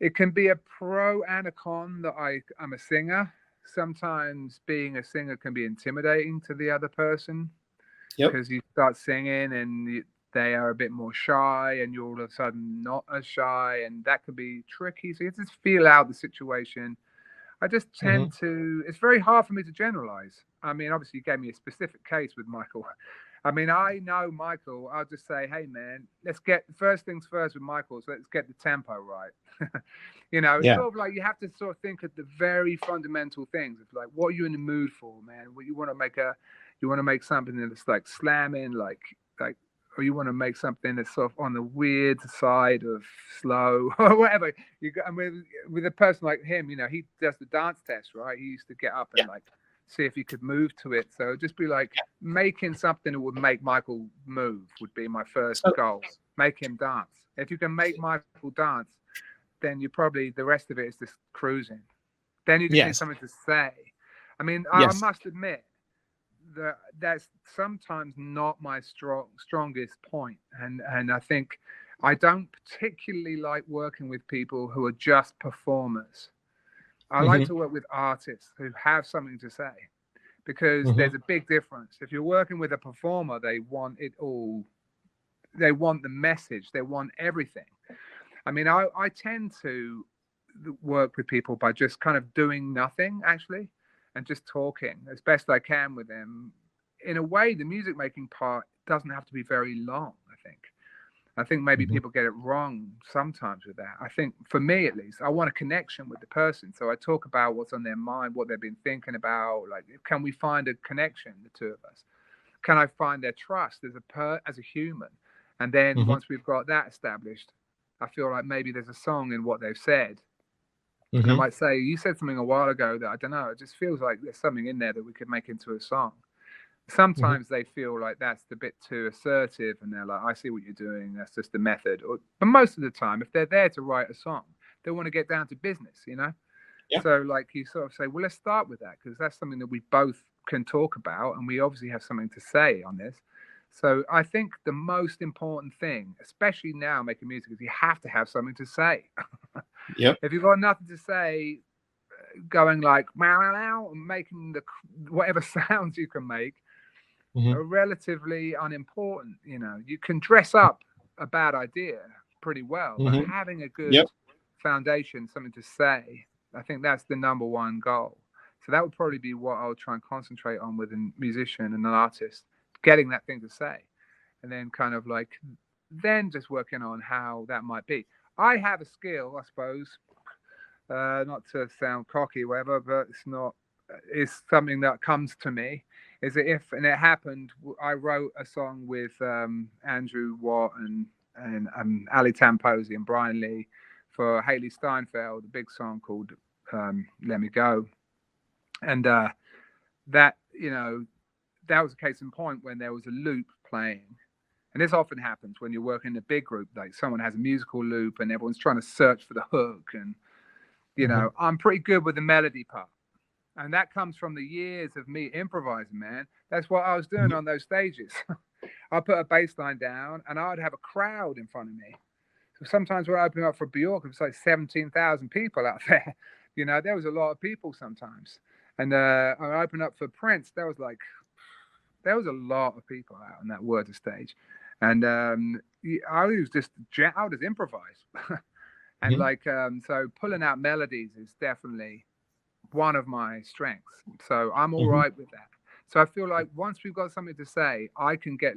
it can be a pro and a con that I'm a singer. Sometimes being a singer can be intimidating to the other person, because you start singing and they are a bit more shy and you're all of a sudden not as shy, and that can be tricky. So you just feel out the situation. I just tend to, it's very hard for me to generalize. I mean, obviously you gave me a specific case with Michael. I mean, I know Michael, I'll just say, hey man, let's get first things first with Michael. So let's get the tempo right. It's sort of like you have to sort of think of the very fundamental things. It's like, what are you in the mood for, man? What you want to make something that's like slamming, like, or you want to make something that's sort of on the weird side of slow or whatever. With a person like him, he does the dance test, right? He used to get up and like see if he could move to it. So just be like making something that would make Michael move would be my first goal. Make him dance. If you can make Michael dance, then you probably, the rest of it is just cruising. Then you just need something to say. I mean, I must admit, that's sometimes not my strongest point, and I think I don't particularly like working with people who are just performers. I like to work with artists who have something to say, because there's a big difference. If you're working with a performer, they want it all. They want the message. They want everything. I mean, I tend to work with people by just kind of doing nothing, actually, and just talking as best I can with them. In a way, the music making part doesn't have to be very long, I think maybe people get it wrong sometimes with that. I think, for me at least, I want a connection with the person. So I talk about what's on their mind, what they've been thinking about. Like, can we find a connection, the two of us? Can I find their trust as a human? And then once we've got that established, I feel like maybe there's a song in what they've said. And I might say, you said something a while ago that, I don't know, it just feels like there's something in there that we could make into a song. Sometimes they feel like that's a bit too assertive, and they're like, I see what you're doing, that's just the method. But most of the time, if they're there to write a song, they want to get down to business, So like, you sort of say, well, let's start with that, because that's something that we both can talk about, and we obviously have something to say on this. So I think the most important thing, especially now making music, is you have to have something to say. If you've got nothing to say, going like meow and making whatever sounds you can make are relatively unimportant. You can dress up a bad idea pretty well, but having a good foundation, something to say, I think that's the number one goal. So that would probably be what I'll try and concentrate on with a musician and an artist, getting that thing to say, and then kind of like then just working on how that might be. I have a skill, I suppose, not to sound cocky or whatever, but it's something that comes to me, is that and it happened, I wrote a song with Andrew Watt and Ali Tamposi and Brian Lee for Haley Steinfeld, a big song called Let Me Go. And that was a case in point when there was a loop playing. And this often happens when you're working in a big group, like someone has a musical loop and everyone's trying to search for the hook. And, I'm pretty good with the melody part. And that comes from the years of me improvising, man. That's what I was doing on those stages. I put a bass line down and I'd have a crowd in front of me. So sometimes when I open up for Bjork, it was like 17,000 people out there. There was a lot of people sometimes. And I opened up for Prince. There was a lot of people out on that Word stage. And I would just improvise. And so pulling out melodies is definitely one of my strengths. So I'm all right with that. So I feel like once we've got something to say, I can get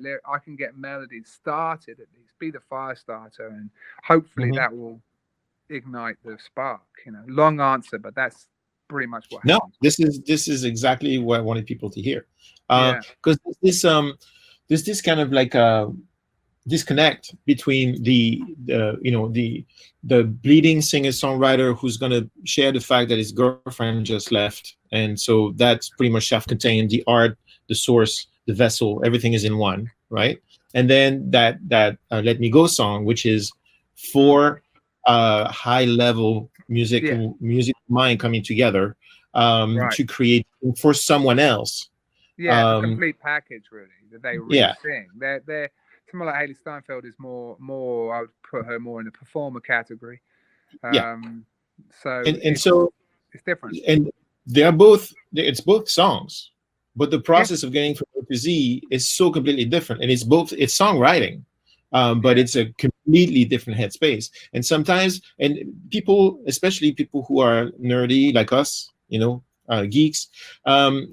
melodies started, at least be the fire starter, and hopefully that will ignite the spark. Long answer, but that's pretty much what happens. No, this is exactly what I wanted people to hear, because there's this kind of like a disconnect between the bleeding singer-songwriter who's going to share the fact that his girlfriend just left, and so that's pretty much self-contained. The art, the source, the vessel, everything is in one, right? and then that Let Me Go song, which is for high level music mind coming together Right. to create for someone else. Yeah, it's a complete package, really, that they Yeah. re-sing. They're someone like Haley Steinfeld is more. I would put her more in the performer category. Yeah. So And so it's different. and it's both songs, but the process of getting from A to Z is so completely different, and it's songwriting, but it's a completely different headspace. And sometimes, and people, especially people who are nerdy like us, geeks,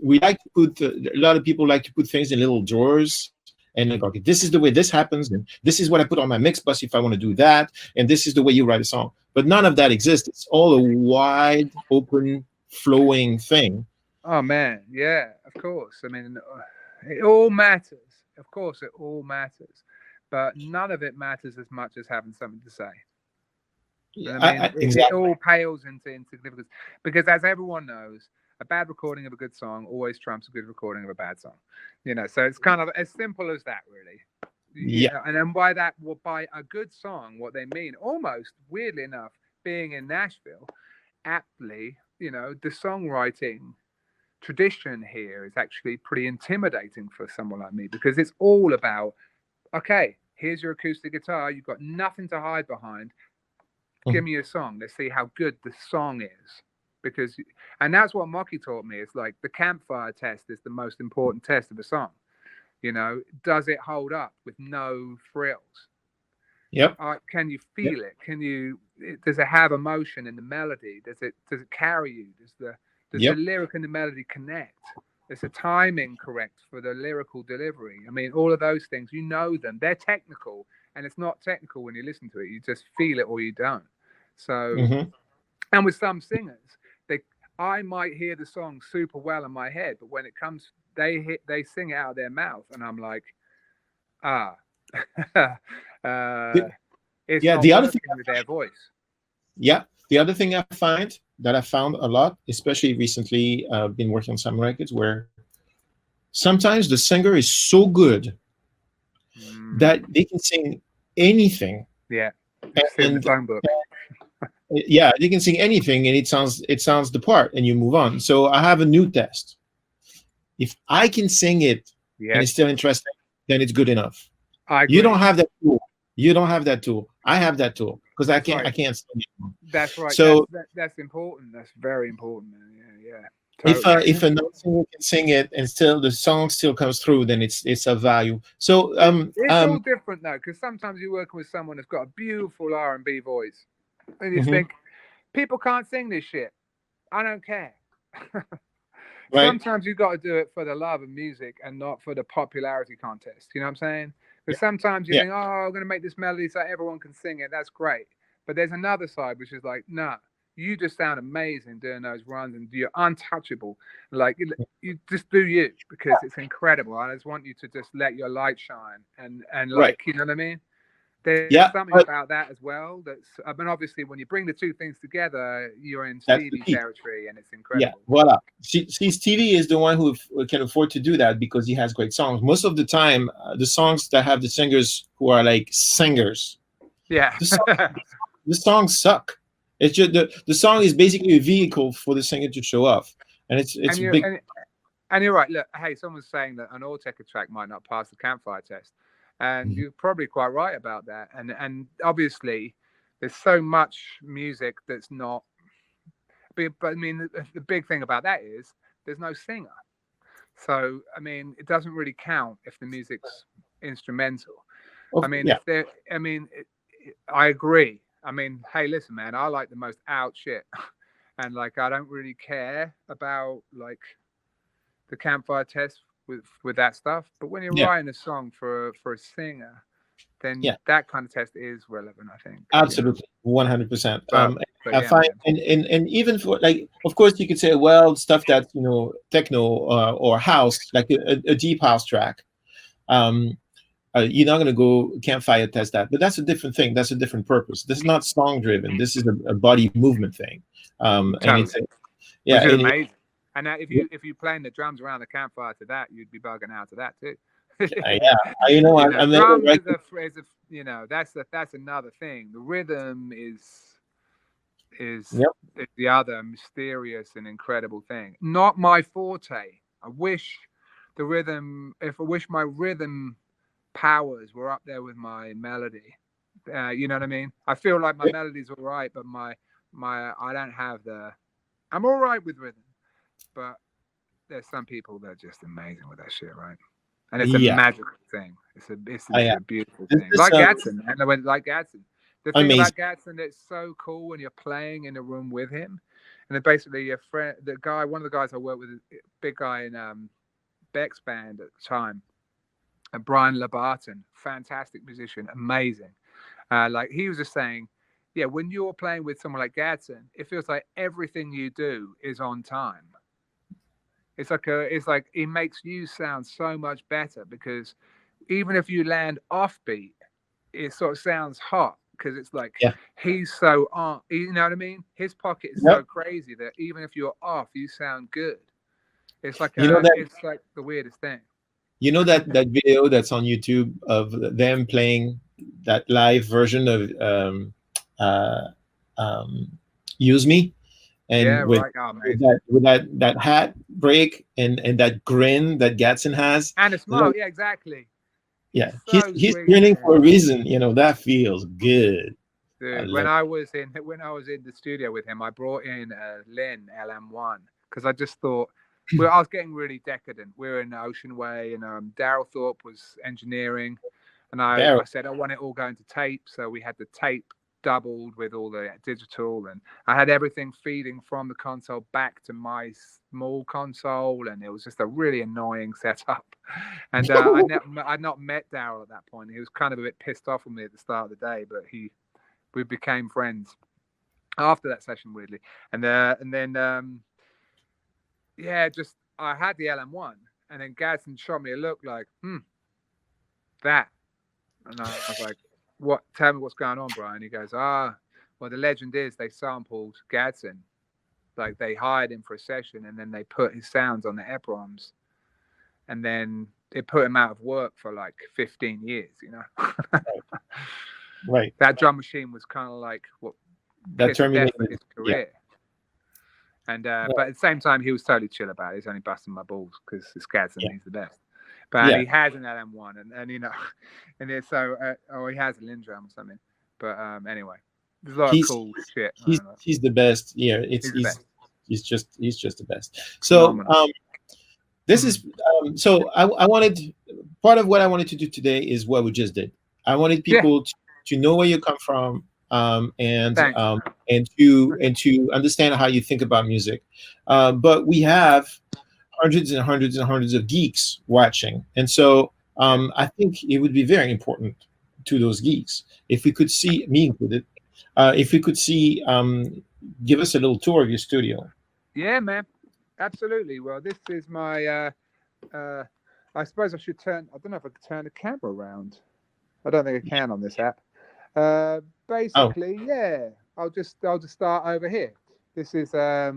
we like to put a lot of people like to put things in little drawers. And like, okay, this is the way this happens, and this is what I put on my mix bus if I want to do that, and this is the way you write a song. But none of that exists. It's all a wide, open, flowing thing. Oh man, yeah, of course. I mean, it all matters. Of course, it all matters, but none of it matters as much as having something to say. Yeah, And I mean, exactly. it all pales into insignificance because, as everyone knows, a bad recording of a good song always trumps a good recording of a bad song. So it's kind of as simple as that, really. Yeah. And then by a good song, what they mean, almost weirdly enough, being in Nashville, aptly, the songwriting tradition here is actually pretty intimidating for someone like me because it's all about, okay, here's your acoustic guitar, you've got nothing to hide behind. Give me a song. Let's see how good the song is. And that's what Mocky taught me. It's like the campfire test is the most important test of a song. Does it hold up with no frills? Yep. Can you feel it? Does it have emotion in the melody? Does it carry you? Does the lyric and the melody connect? Is the timing correct for the lyrical delivery? I mean, all of those things, them. They're technical, and it's not technical when you listen to it. You just feel it or you don't. So, and with some singers, I might hear the song super well in my head, but when it comes, they sing it out of their mouth, and I'm like, it's not the other working thing with their voice. Yeah. The other thing I found a lot, especially recently, been working on some records where sometimes the singer is so good that they can sing anything. Yeah. And, in the phone book. Yeah, they can sing anything, and it sounds the part, and you move on. So I have a new test. If I can sing it and it's still interesting, then it's good enough. I agree. You don't have that tool. I have that tool because I can't sing it. That's right. So that's important. That's very important. Yeah. Totally. If a non-singer can sing it and still the song still comes through, then it's a value. So it's all different though, because sometimes you're working with someone that's got a beautiful R&B voice, and you think people can't sing this shit. I don't care. Right. Sometimes you got to do it for the love of music and not for the popularity contest. You know what I'm saying? Because sometimes you think, oh, I'm going to make this melody so everyone can sing it. That's great. But there's another side which is like, nah, you just sound amazing doing those runs, and you're untouchable. Like, you just do you, because it's incredible. I just want you to just let your light shine and like, you know what I mean? There's something about that as well. I mean, obviously, when you bring the two things together, you're in Stevie territory, and it's incredible. Yeah, voila. See, Stevie is the one who can afford to do that because he has great songs. Most of the time, the songs that have the singers who are like singers, the songs suck. It's just the song is basically a vehicle for the singer to show off, and it's big. And you're right. Look, hey, someone's saying that an Autechre track might not pass the campfire test. And you're probably quite right about that. And obviously, there's so much music that's not. But I mean, the big thing about that is there's no singer. So I mean, it doesn't really count if the music's instrumental. I mean, I agree. I mean, hey, listen, man, I like the most out shit, and like I don't really care about like the campfire test with that stuff. But when you're writing a song for a singer, then that kind of test is relevant, I think. Absolutely, 100%. I find and even for like, of course, you could say, well, stuff that's techno or house, like a deep house track. You're not going to go campfire test that, but that's a different thing. That's a different purpose. This is not song driven. This is a body movement thing. And it's which is amazing. And if you playing the drums around the campfire to that, you'd be bugging out to that too. Yeah, you know, I'm never drums that's another thing. The rhythm is Yep. the other mysterious and incredible thing. Not my forte. I wish my rhythm powers were up there with my melody. You know what I mean? I feel like my melody's all right, but my I don't have I'm all right with rhythm, but there's some people that are just amazing with that shit, right? And it's a Yeah. magical thing. It's a beautiful This thing. is, Like Gadsden, and I went like Gadsden. The thing amazing. about Gadsden that's so cool when you're playing in a room with him, and then basically your friend, one of the guys I worked with, big guy in Beck's band at the time, and Brian LaBarton, fantastic musician, amazing. Like he was just saying, yeah, when you're playing with someone like Gadsden, it feels like everything you do is on time. It's like it makes you sound so much better because even if you land offbeat, it sort of sounds hot because it's like he's so on. You know what I mean? His pocket is so crazy that even if you're off, you sound good. It's like it's like the weirdest thing. You know that video that's on YouTube of them playing that live version of uh, "Use Me," and with that hat break and that grin that Gatson has, and a smile. Yeah, exactly. Yeah, he's grinning for a reason. You know, that feels good. Dude, when I was in the studio with him, I brought in Lynn LM1 because I just thought I was getting really decadent. We were in Ocean Way, and Daryl Thorpe was engineering, and I said I want it all going to tape, so we had the tape doubled with all the digital, and I had everything feeding from the console back to my small console, and it was just a really annoying setup. And I'd not met Daryl at that point. He was kind of a bit pissed off with me at the start of the day, but we became friends after that session, weirdly. And then just I had the LM1, and then Gadsden shot me a look like, that. And I was like, what? Tell me what's going on, Brian. He goes, well, the legend is they sampled Gadsden. Like they hired him for a session, and then they put his sounds on the EPROMs, and then it put him out of work for like 15 years, you know? Right. That drum machine was kind of like what that terminated his career. Yeah. And but at the same time, he was totally chill about it. He's only busting my balls because it's Gadsden, he's the best. But he has an LM1, and you know, and it's so he has a Lin drum or something. But anyway, there's a lot of cool shit. He's the best. Yeah, he's just the best. So this is so I wanted, part of what I wanted to do today is what we just did. I wanted people to know where you come from, and to understand how you think about music. But we have hundreds and hundreds and hundreds of geeks watching, and so I think it would be very important to those geeks if we could see, me included, if we could see, give us a little tour of your studio. Yeah, man, absolutely. Well, this is my. I suppose I should turn. I don't know if I could turn the camera around. I don't think I can on this app. Basically, I'll just start over here. This is a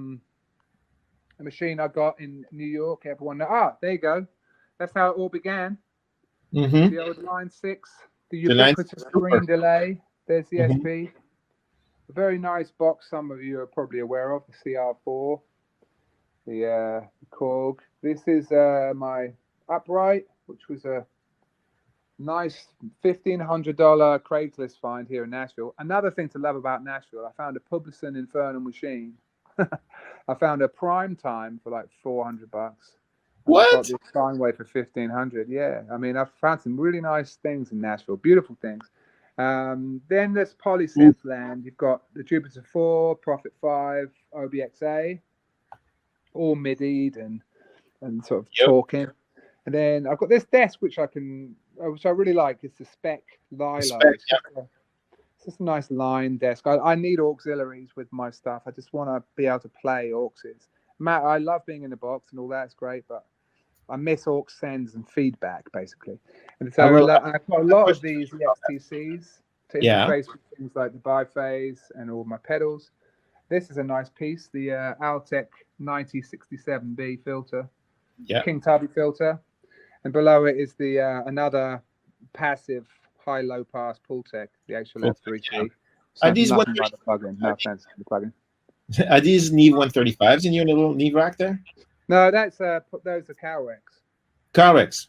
machine I got in New York. Everyone, there you go. That's how it all began. The old Line 6, the ubiquitous green delay. There's the SP. A very nice box. Some of you are probably aware of the CR4, the Korg. This is my upright, which was a nice $1,500 Craigslist find here in Nashville. Another thing to love about Nashville, I found a Publison Infernal machine. I found a Prime Time for like $400. What? I got this Steinway for $1,500. Yeah, I mean, I've found some really nice things in Nashville, beautiful things. Then there's Polysynth land. You've got the Jupiter 4, Prophet 5, OBXA, all MIDI'd and sort of talking. And then I've got this desk which I really like. It's the Spec Lilo. It's just a nice line desk. I need auxiliaries with my stuff. I just want to be able to play auxes. I love being in the box and all that's great, but I miss aux sends and feedback basically. And so I've got a lot of these EXTCs to interface with things like the biphase and all my pedals. This is a nice piece, the Altec 9067B filter, King Tubby filter. And below it is the another passive high-low pass Pultec, the HLF3C. Yeah. Are these Nothing like the plug-in. No offense to the plug-in. Are these Neve 135s in your little Neve rack there? No, that's those are Cowrex. Cowrex.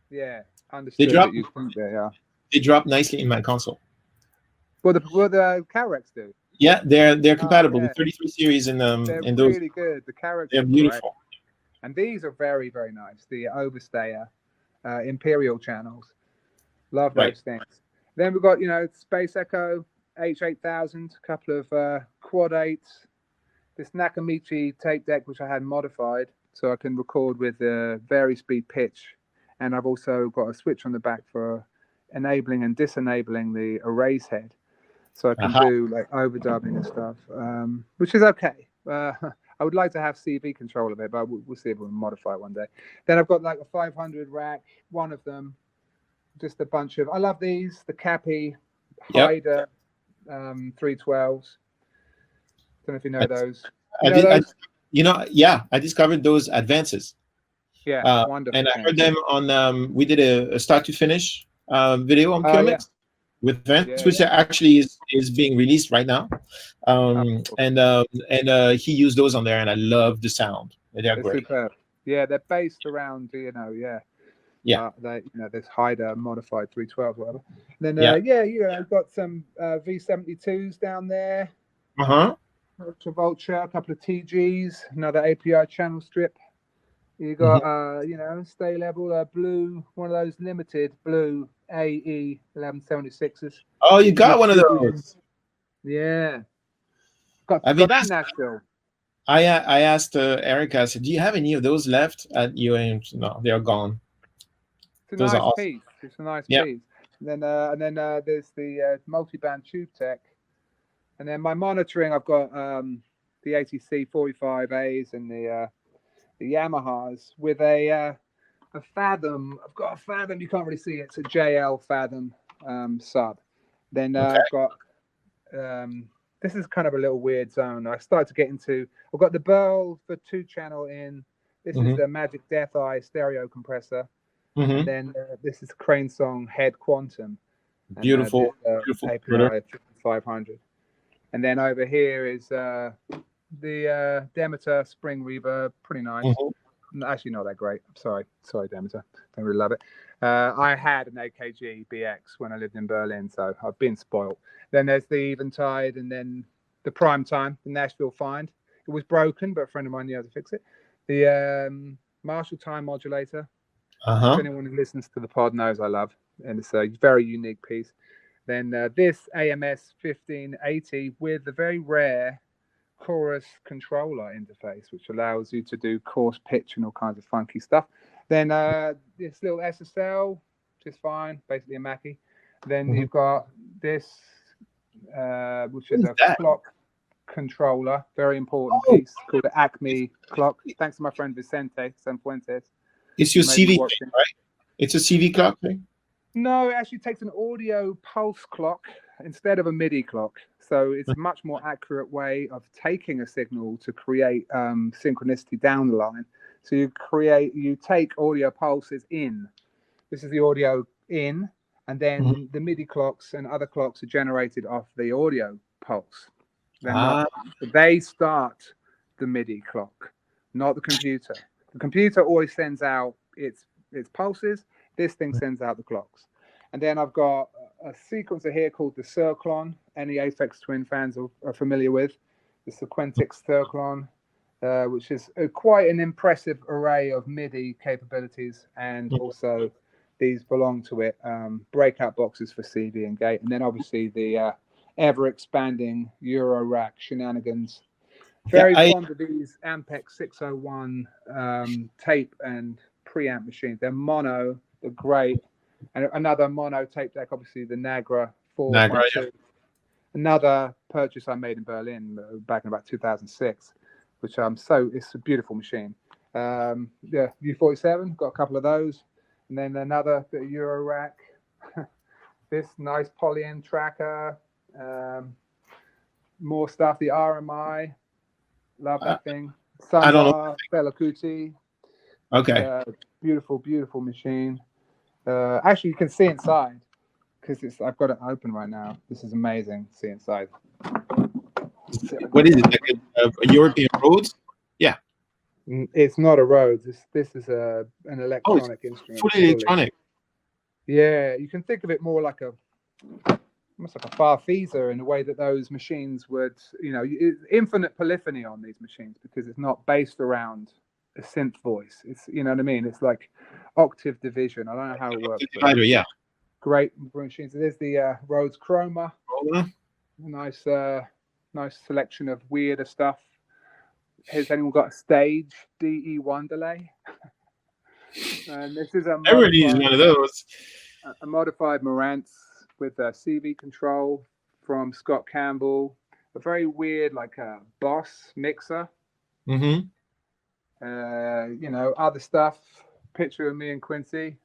Yeah, understood that you think they are. They drop nicely in my console. Well, the Cowrex do. Yeah, they're compatible. Yeah. The 33 series and they're and those. Really good. The Cowrex. They're beautiful. Great. And these are very, very nice. The Overstayer Imperial channels. Love those things. Then we've got, Space Echo H8000, a couple of quad 8s. This Nakamichi tape deck, which I had modified so I can record with vari-speed pitch. And I've also got a switch on the back for enabling and disenabling the erase head. So I can do like overdubbing and stuff, which is okay. I would like to have CV control of it, but we'll see if we can modify it one day. Then I've got like a 500 rack, one of them, just a bunch of, I love these, the Cappy Hyder 312s. Don't know if you know those. I discovered those advances. Yeah, wonderful. And I heard them on, we did a start to finish video on Puremix. With Vents, which actually is being released right now, and he used those on there, and I love the sound. They're great. Superb. Yeah, they're based around this Hyder modified 312, whatever. And then I've got some V72s down there. Ultravulture, a couple of TGs, another API channel strip. You got stay level, blue, one of those limited blue AE 1176s. Oh, you got one of those? Yeah. Got that in Nashville. I asked Erica, I said, do you have any of those left at UAM? No, they're gone. It's a nice piece. It's a nice piece. And then there's the multi-band tube tech. And then my monitoring, I've got the ATC 45As and the Yamahas with a Fathom. I've got a Fathom. You can't really see it. It's a JL Fathom sub. Then I've got this is kind of a little weird zone. I started to get into. I've got the Burl for 2-channel in. This is the Magic Death Eye stereo compressor. And then this is Crane Song Head Quantum. And, beautiful API 500. And then over here is the Demeter Spring Reverb. Pretty nice. Actually, not that great. Sorry, Demeter. Don't really love it. I had an AKG BX when I lived in Berlin, so I've been spoiled. Then there's the Eventide, and then the Prime Time, the Nashville Find. It was broken, but a friend of mine knew how to fix it. The Marshall Time Modulator. If anyone who listens to the pod knows I love, and it's a very unique piece. Then this AMS 1580 with the very rare chorus controller interface, which allows you to do coarse pitch and all kinds of funky stuff. Then this little SSL, just fine, basically a Mackie. Then you've got this, which is a clock controller, very important piece, called the Acme clock. Thanks to my friend Vicente Sanfuentes. It's your CV thing, right? It's a CV clock thing? No, it actually takes an audio pulse clock instead of a MIDI clock. So it's a much more accurate way of taking a signal to create synchronicity down the line. So you take audio pulses in. This is the audio in, and then the MIDI clocks and other clocks are generated off the audio pulse. They start the MIDI clock, not the computer. The computer always sends out its pulses. This thing sends out the clocks. And then I've got a sequencer here called the Circlon. Any Aphex Twin fans are familiar with. The Sequentix Circlon, which is quite an impressive array of MIDI capabilities. And also these belong to it. Breakout boxes for CD and gate. And then obviously the ever-expanding Eurorack shenanigans. Very fond of these Ampex 601 tape and preamp machines. They're mono, they're great. And another mono tape deck, obviously the Nagra 4.2. Another purchase I made in Berlin back in about 2006, which it's a beautiful machine. U47, got a couple of those. And then another bit of Eurorack. This nice Polyen tracker. More stuff, the RMI. Love that thing. Sunbar, Bella Kuti. Okay. Beautiful, beautiful machine. Actually, you can see inside because I've got it open right now. This is amazing. See inside. What is it? Like a European Rhodes? Yeah. It's not a Rhodes. This is an Oh, electronic it's instrument. fully electronic. Yeah, you can think of it more like almost like a farfisa in the way that those machines would, infinite polyphony on these machines because it's not based around a synth voice. It's, you know what I mean? It's like octave division. I don't know how it works. Divider, yeah. Great machines. There's the Rhodes Chroma. Chroma. Nice selection of weirder stuff. Has anyone got a stage DE1 delay? And this is Everybody needs one of those. A modified Marantz with a CV control from Scott Campbell. A very weird, like a Boss mixer. Mm-hmm. Other stuff. Picture of me and Quincy.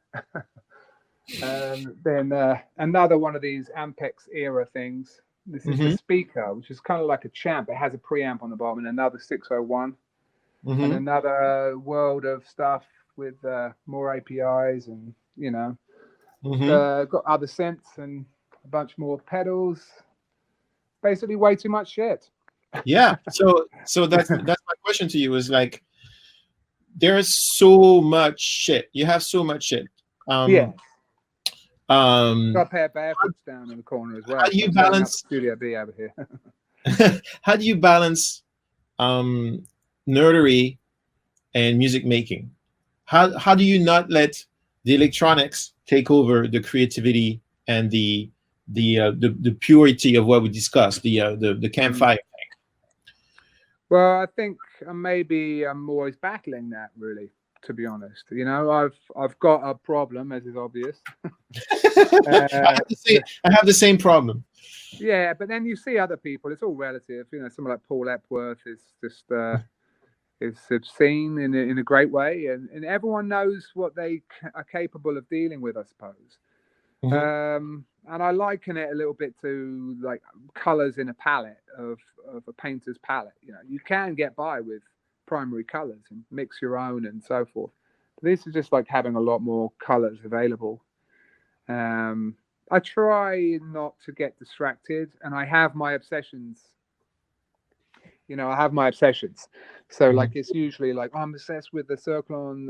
Then another one of these Ampex era things. This is the speaker, which is kind of like a champ. It has a preamp on the bottom and another 601. And another world of stuff with more APIs and, got other synths and a bunch more pedals. Basically way too much shit. Yeah. So that's my question to you is like, there's so much shit. You have so much shit. Yeah. Got a pair of barefoots down in the corner as well. How do you balance Studio B over here? How do you balance nerdery and music making? How do you not let the electronics take over the creativity and the purity of what we discussed, the campfire thing? Well, I think maybe I'm always battling that, really, to be honest. I've got a problem, as is obvious. I have the same problem. Yeah, but then you see other people. It's all relative. Someone like Paul Epworth is just is obscene in a great way, and everyone knows what they are capable of dealing with, I suppose. And I liken it a little bit to like colors in a palette of a painter's palette. You can get by with primary colors and mix your own and so forth. But this is just like having a lot more colors available. I try not to get distracted, and I have my obsessions. So like it's usually like I'm obsessed with the Circlone,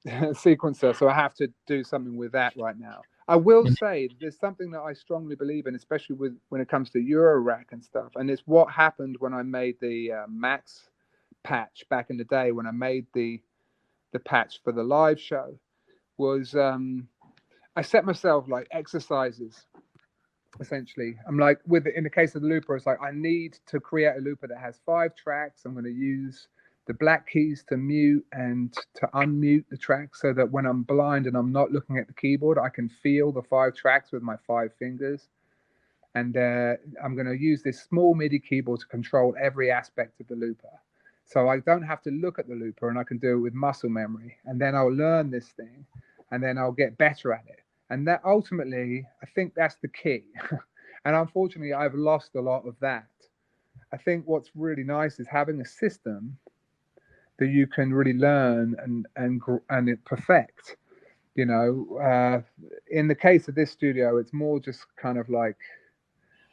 sequencer, so I have to do something with that right now. I will say there's something that I strongly believe in, especially when it comes to Eurorack and stuff, and it's what happened when I made the Max patch back in the day. When I made the patch for the live show, was I set myself like exercises. Essentially, I'm like, in the case of the looper, it's like I need to create a looper that has 5 tracks. I'm going to use the black keys to mute and to unmute the track so that when I'm blind and I'm not looking at the keyboard, I can feel the 5 tracks with my 5 fingers. And I'm going to use this small MIDI keyboard to control every aspect of the looper. So I don't have to look at the looper, and I can do it with muscle memory. And then I'll learn this thing, and then I'll get better at it. And that ultimately, I think that's the key. And unfortunately, I've lost a lot of that. I think what's really nice is having a system that you can really learn and perfect. In the case of this studio, it's more just kind of like,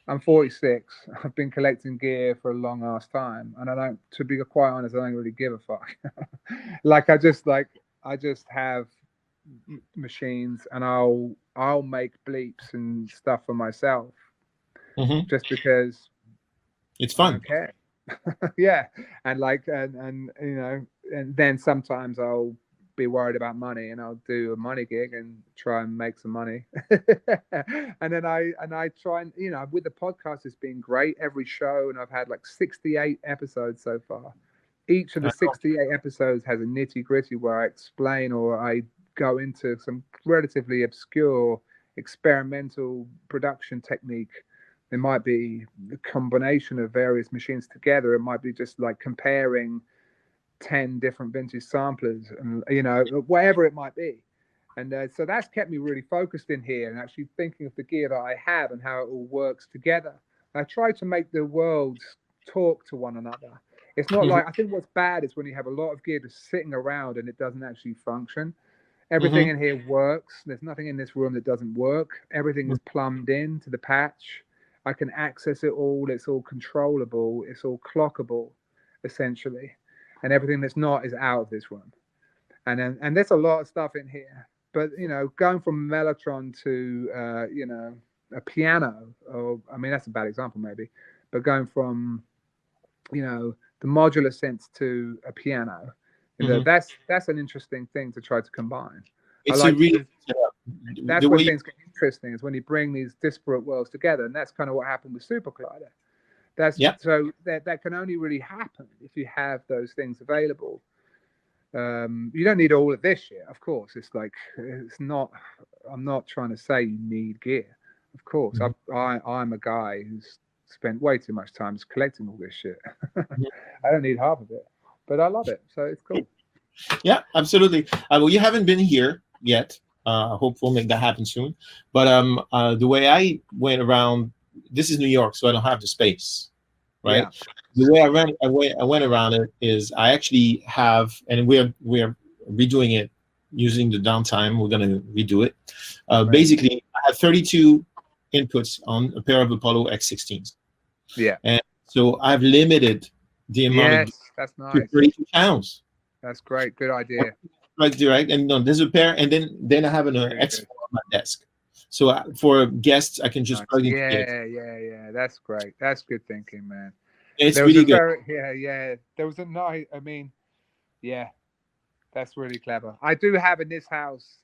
I'm 46. I've been collecting gear for a long ass time, and to be quite honest, I don't really give a fuck. Like I just have machines, and I'll make bleeps and stuff for myself, just because it's fun. I don't care. Yeah, and and then sometimes I'll be worried about money, and I'll do a money gig and try and make some money. and then I try and with the podcast, it's been great every show, and I've had like 68 episodes so far. Each of the 68 episodes has a nitty gritty where I explain or I go into some relatively obscure experimental production technique. It might be a combination of various machines together. It might be just like comparing 10 different vintage samplers, and whatever it might be. And so that's kept me really focused in here and actually thinking of the gear that I have and how it all works together. I try to make the worlds talk to one another. It's not like, I think what's bad is when you have a lot of gear just sitting around and it doesn't actually function. Everything in here works. There's nothing in this room that doesn't work. Everything is plumbed in to the patch. I can access it all. It's all controllable. It's all clockable, essentially. And everything that's not is out of this room. And there's a lot of stuff in here. But, you know, going from Mellotron to, you know, a piano, or, I mean, that's a bad example maybe, but going from, you know, the modular synths to a piano, you know, that's an interesting thing to try to combine. It's a really, that's when things get interesting, is when you bring these disparate worlds together, and that's kind of what happened with Supercollider. So that can only really happen if you have those things available. You don't need all of this shit, of course. It's like, it's not, I'm not trying to say you need gear. Of course, I'm a guy who's spent way too much time just collecting all this shit. I don't need half of it, but I love it, so it's cool. Yeah, absolutely. Well, you haven't been here yet. I hope we'll make that happen soon. But the way I went around, this is New York, so I don't have the space, right? Yeah. The way I went around it is I actually have, and we're redoing it using the downtime. We're gonna redo it. Basically, I have 32 inputs on a pair of Apollo X16s. Yeah. And so I've limited the amount of that's nice. to 32 channels. That's great. Good idea. Right, direct, and no, there's a pair, and then I have an X4 on my desk. So for guests, I can just plug in. Yeah. That's great. That's good thinking, man. It's really good. There was a night. I mean, yeah, that's really clever. I do have in this house,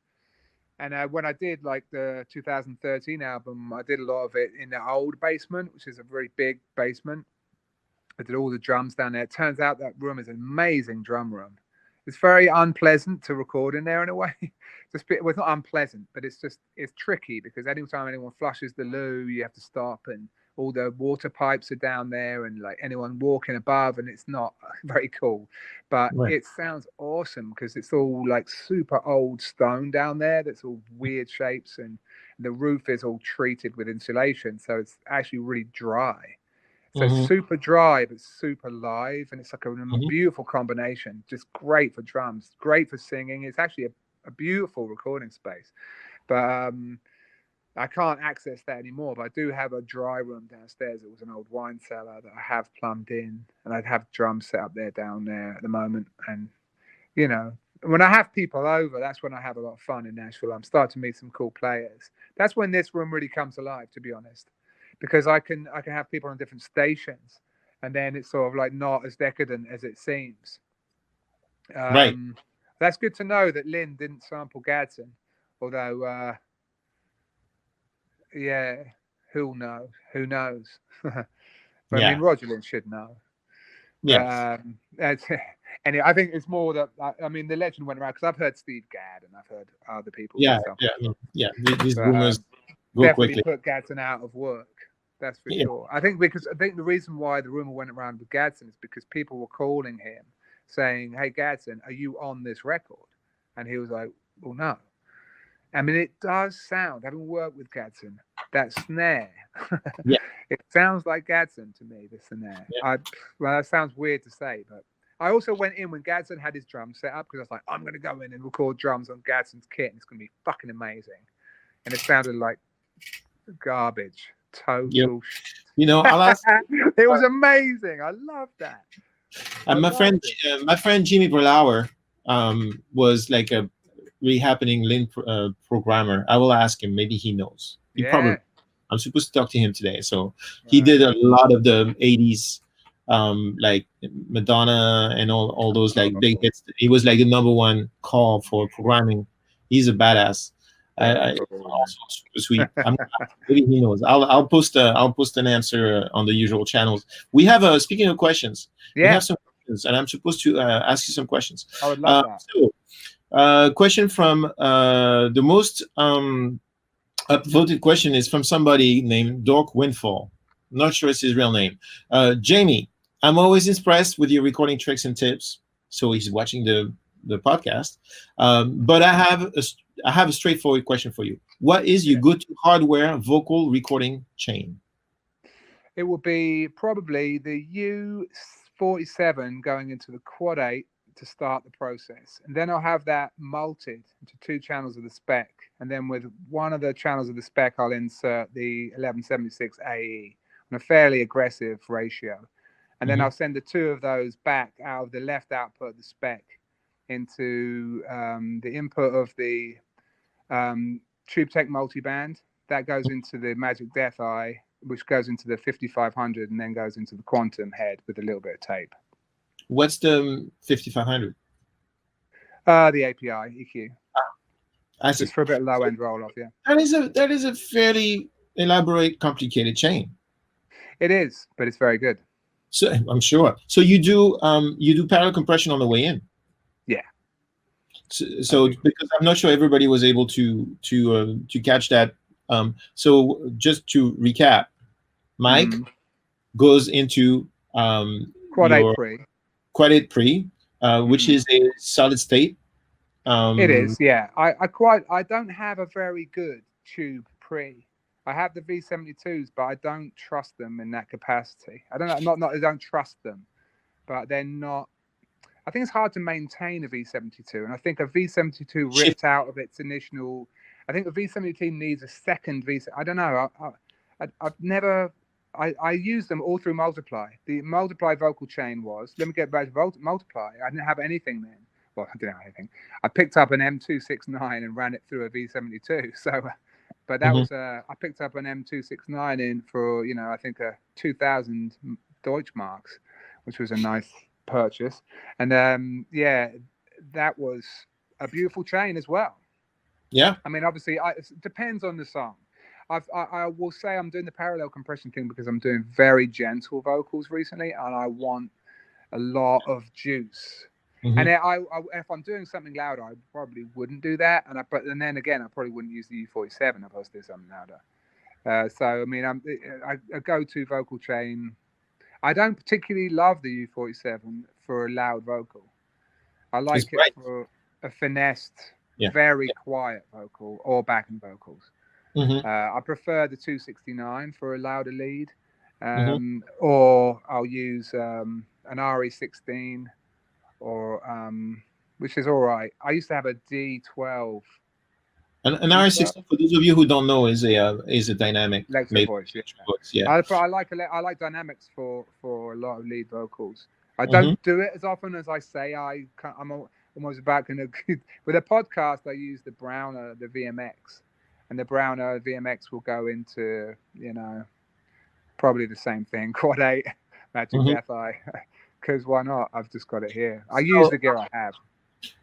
and when I did like the 2013 album, I did a lot of it in the old basement, which is a very big basement. I did all the drums down there. It turns out that room is an amazing drum room. It's very unpleasant to record in there in a way. Well, it's not unpleasant, but it's tricky because anytime anyone flushes the loo, you have to stop, and all the water pipes are down there, and like anyone walking above, and it's not very cool. But It sounds awesome because it's all like super old stone down there that's all weird shapes, and the roof is all treated with insulation, so it's actually really dry. So it's super dry, but super live, and it's like a beautiful combination. Just great for drums, great for singing. It's actually a beautiful recording space. But I can't access that anymore. But I do have a dry room downstairs. It was an old wine cellar that I have plumbed in, and I'd have drums set up there down there at the moment. And, you know, when I have people over, that's when I have a lot of fun in Nashville. I'm starting to meet some cool players. That's when this room really comes alive, to be honest. Because I can have people on different stations, and then it's sort of like not as decadent as it seems. Right. That's good to know that Lynn didn't sample Gadsden, although, yeah, who knows? But I mean, Roger Lynn should know. Yeah. Anyway, I think it's more that, I mean, the legend went around because I've heard Steve Gadd and I've heard other people. Yeah. These rumors go definitely quickly. Put Gadsden out of work. That's for sure. I think the reason why the rumor went around with Gadsden is because people were calling him saying, "Hey Gadsden, are you on this record?" And he was like, "Well, no." I mean, it does sound, having worked with Gadsden, that snare. It sounds like Gadsden to me, the snare. Yeah. Well, that sounds weird to say, but I also went in when Gadsden had his drums set up because I was like, I'm going to go in and record drums on Gadsden's kit, and it's going to be fucking amazing. And it sounded like garbage. Total shit. You know, I'll ask. It was amazing. I love that. My friend Jimmy Berlauer was like a really happening Lin programmer. I will ask him. Maybe he knows. Probably. I'm supposed to talk to him today. So he did a lot of the 80s, like Madonna and all those like big hits. He was like the #1 call for programming. He's a badass. Also super sweet. Maybe he knows. I'll post an answer on the usual channels. We have speaking of questions. We have some questions, and I'm supposed to ask you some questions. I would love that. So, question from the most upvoted question is from somebody named Dork Windfall. I'm not sure it's his real name. Jamie, I'm always impressed with your recording tricks and tips. So he's watching the podcast. But I have a straightforward question for you. What is your go-to hardware vocal recording chain? It will be probably the 47 going into the quad 8 to start the process, and then I'll have that multed into 2 channels of the spec, and then with one of the channels of the spec I'll insert the 1176 AE on a fairly aggressive ratio, and then I'll send the 2 of those back out of the left output of the spec into the input of the TubeTech multiband. That goes into the Magic Death Eye, which goes into the 5500 and then goes into the Quantum head with a little bit of tape. What's the 5500? The API EQ. I see. Just for a bit of low end roll off, yeah. That is a fairly elaborate, complicated chain. It is, but it's very good. So I'm sure. So you do parallel compression on the way in. Yeah. So because I'm not sure everybody was able to catch that. So just to recap, Mike goes into Quad 8 pre. Quad 8 pre, which is a solid state. It is, yeah. I don't have a very good tube pre. I have the V72s, but I don't trust them in that capacity. I don't know, not I don't trust them, but they're not. I think it's hard to maintain a V72, and I think a V72 ripped out of its initial. I think a V72 needs a second V. I don't know. I've never. I used them all through Multiply. The Multiply vocal chain was. Let me get back to Multiply. I didn't have anything then. Well, I didn't have anything. I picked up an M269 and ran it through a V72. So, but that was. I picked up an M269 in for I think a 2000 Deutschmarks, which was a nice purchase, and yeah, that was a beautiful chain as well. Yeah, I mean, obviously, it depends on the song. I will say I'm doing the parallel compression thing because I'm doing very gentle vocals recently, and I want a lot of juice. And if I'm doing something louder, I probably wouldn't do that. But then again, I probably wouldn't use the U47 if I was doing something louder. So I mean, a go-to vocal chain. I don't particularly love the U47 for a loud vocal. I like it for a finessed, very quiet vocal or backing vocals. I prefer the 269 for a louder lead, or I'll use an RE16, or which is all right. I used to have a D12. An RE16, for those of you who don't know, is a dynamic voice. Yeah. I like dynamics for a lot of lead vocals. I don't do it as often as I say. I'm almost about with a podcast. I use the Browner, the VMX, and the Browner VMX will go into probably the same thing. Quad 8 Magic Death Eye, because why not? I've just got it here. I use the gear I have.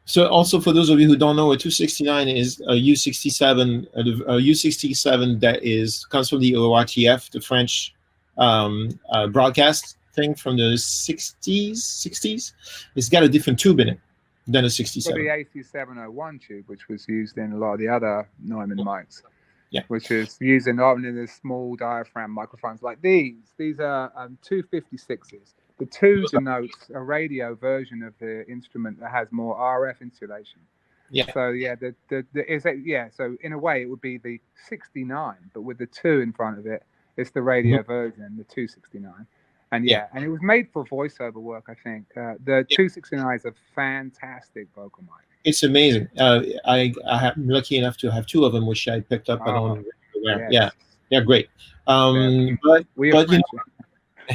So also for those of you who don't know, a 269 is a U67, a U67 that comes from the ORTF, the French broadcast thing from the 60s. It's got a different tube in it than a 67. The AC701 tube, which was used in a lot of the other Neumann mics. Yeah. Which is using often in the small diaphragm microphones like these. These are 256s. The 2 denotes a radio version of the instrument that has more RF insulation. Yeah. So so in a way it would be the 69, but with the 2 in front of it, it's the radio version, the 269. And and it was made for voiceover work, I think. The 269 is a fantastic vocal mic. It's amazing. I'm lucky enough to have 2 of them, which I picked up on. Yeah, great. But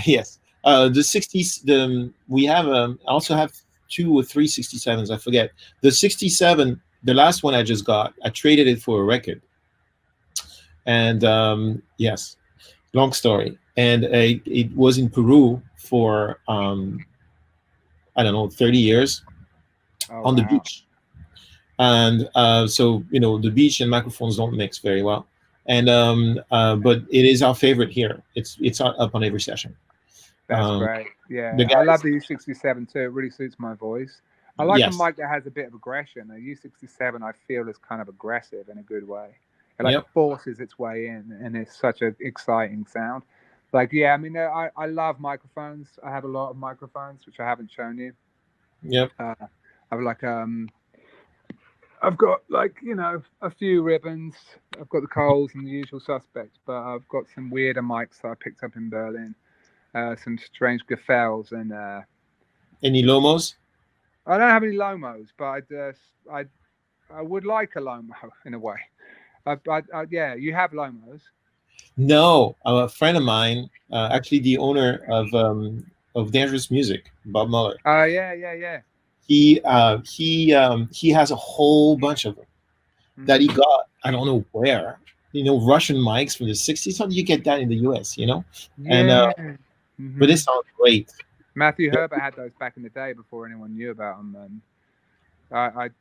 yes. The 60s. We have. I also have 2 or 3 67s. I forget. The 67, the last one I just got, I traded it for a record. And yes, long story. And it was in Peru for I don't know, 30 years on the beach. And so the beach and microphones don't mix very well. And but it is our favorite here. It's up on every session. That's great. Yeah, I love the U67 too. It really suits my voice. I like a mic that has a bit of aggression. The U67 I feel is kind of aggressive in a good way. It forces its way in, and it's such an exciting sound. I mean, I love microphones. I have a lot of microphones, which I haven't shown you. Yep. I've got a few ribbons. I've got the Coles and the usual suspects, but I've got some weirder mics that I picked up in Berlin. some strange Gefels, and Any Lomos? I don't have any Lomos, but I would like a Lomo in a way. Yeah, you have Lomos. No, a friend of mine, actually the owner of Dangerous Music, Bob Muller. Oh yeah. He has a whole bunch of them that he got. I don't know where. Russian mics from the '60s. How do you get that in the U.S.? And Yeah. but it sounds great. Matthew Herbert had those back in the day before anyone knew about them, and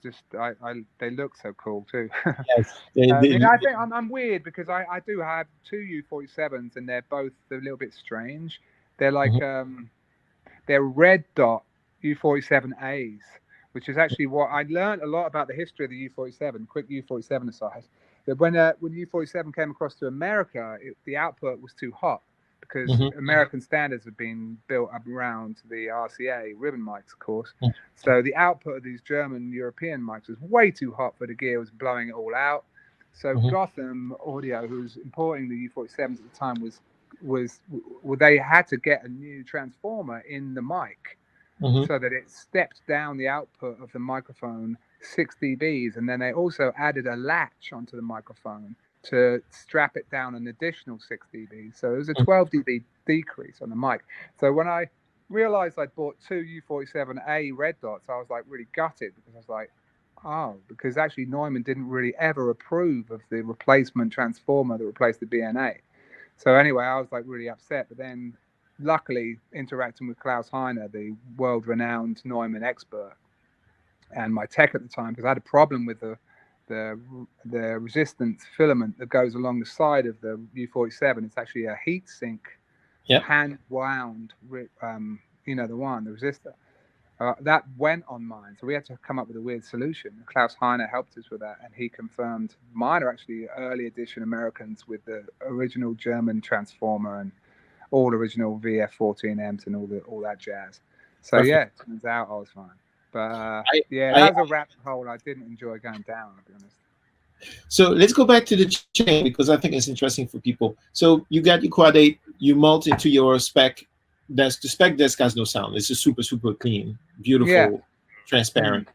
they look so cool too. Yes, I think I'm weird because I do have two U47s, and they're both a little bit strange. They're like they're red dot U47As, which is actually what I learned a lot about the history of the U47. Quick U47 aside, that when U47 came across to America, the output was too hot because American standards have been built up around the RCA ribbon mics, of course. So the output of these German European mics was way too hot for the gear, was blowing it all out. So Gotham Audio, who was importing the U47s at the time, they had to get a new transformer in the mic so that it stepped down the output of the microphone 6 dBs, and then they also added a latch onto the microphone to strap it down an additional 6 dBs. So it was a 12 dB decrease on the mic. So when I realized I'd bought two U47A red dots, I was like really gutted, because I was like, because actually Neumann didn't really ever approve of the replacement transformer that replaced the BNA. So anyway, I was like really upset. But then luckily interacting with Klaus Heiner, the world-renowned Neumann expert, and my tech at the time, because I had a problem with the resistance filament that goes along the side of the U47. It's actually a heat sink, hand wound, the resistor. That went on mine, so we had to come up with a weird solution. Klaus Heiner helped us with that, and he confirmed mine are actually early edition Americans with the original German transformer and all original VF14Ms and all that jazz. So Perfect. yeah, it turns out I was fine. But that was a rabbit hole I didn't enjoy going down, to be honest. So let's go back to the chain, because I think it's interesting for people. So you got your quad 8, you mult into your spec desk. The spec desk has no sound. It's a super, super clean, beautiful, transparent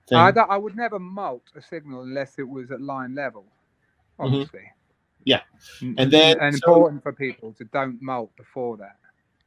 thing. I would never mult a signal unless it was at line level, obviously. Yeah. And then important for people to don't mult before that.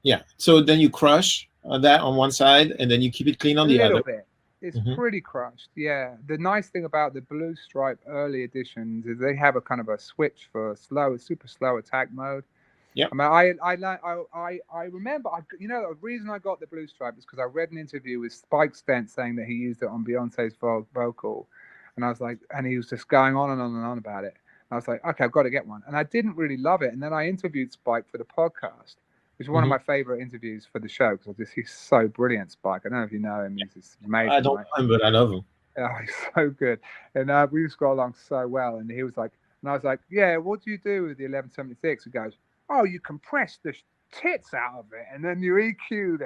Yeah. So then you crush that on one side, and then you keep it clean on the other. A little bit. It's pretty crushed. Yeah. The nice thing about the Blue Stripe early editions is they have a kind of a switch for super slow attack mode. Yeah. I mean, I remember, the reason I got the Blue Stripe is because I read an interview with Spike Stent saying that he used it on Beyonce's vocal, and I was like, and he was just going on and on and on about it. And I was like, okay, I've got to get one, and I didn't really love it. And then I interviewed Spike for the podcast, which is one of my favorite interviews for the show, because he's so brilliant, Spike. I don't know if you know him. He's just amazing. I don't know him, but I love him. Oh, he's so good. And we just got along so well. And he was like, and I was like, yeah, what do you do with the 1176? He goes, oh, you compress the tits out of it, and then you EQ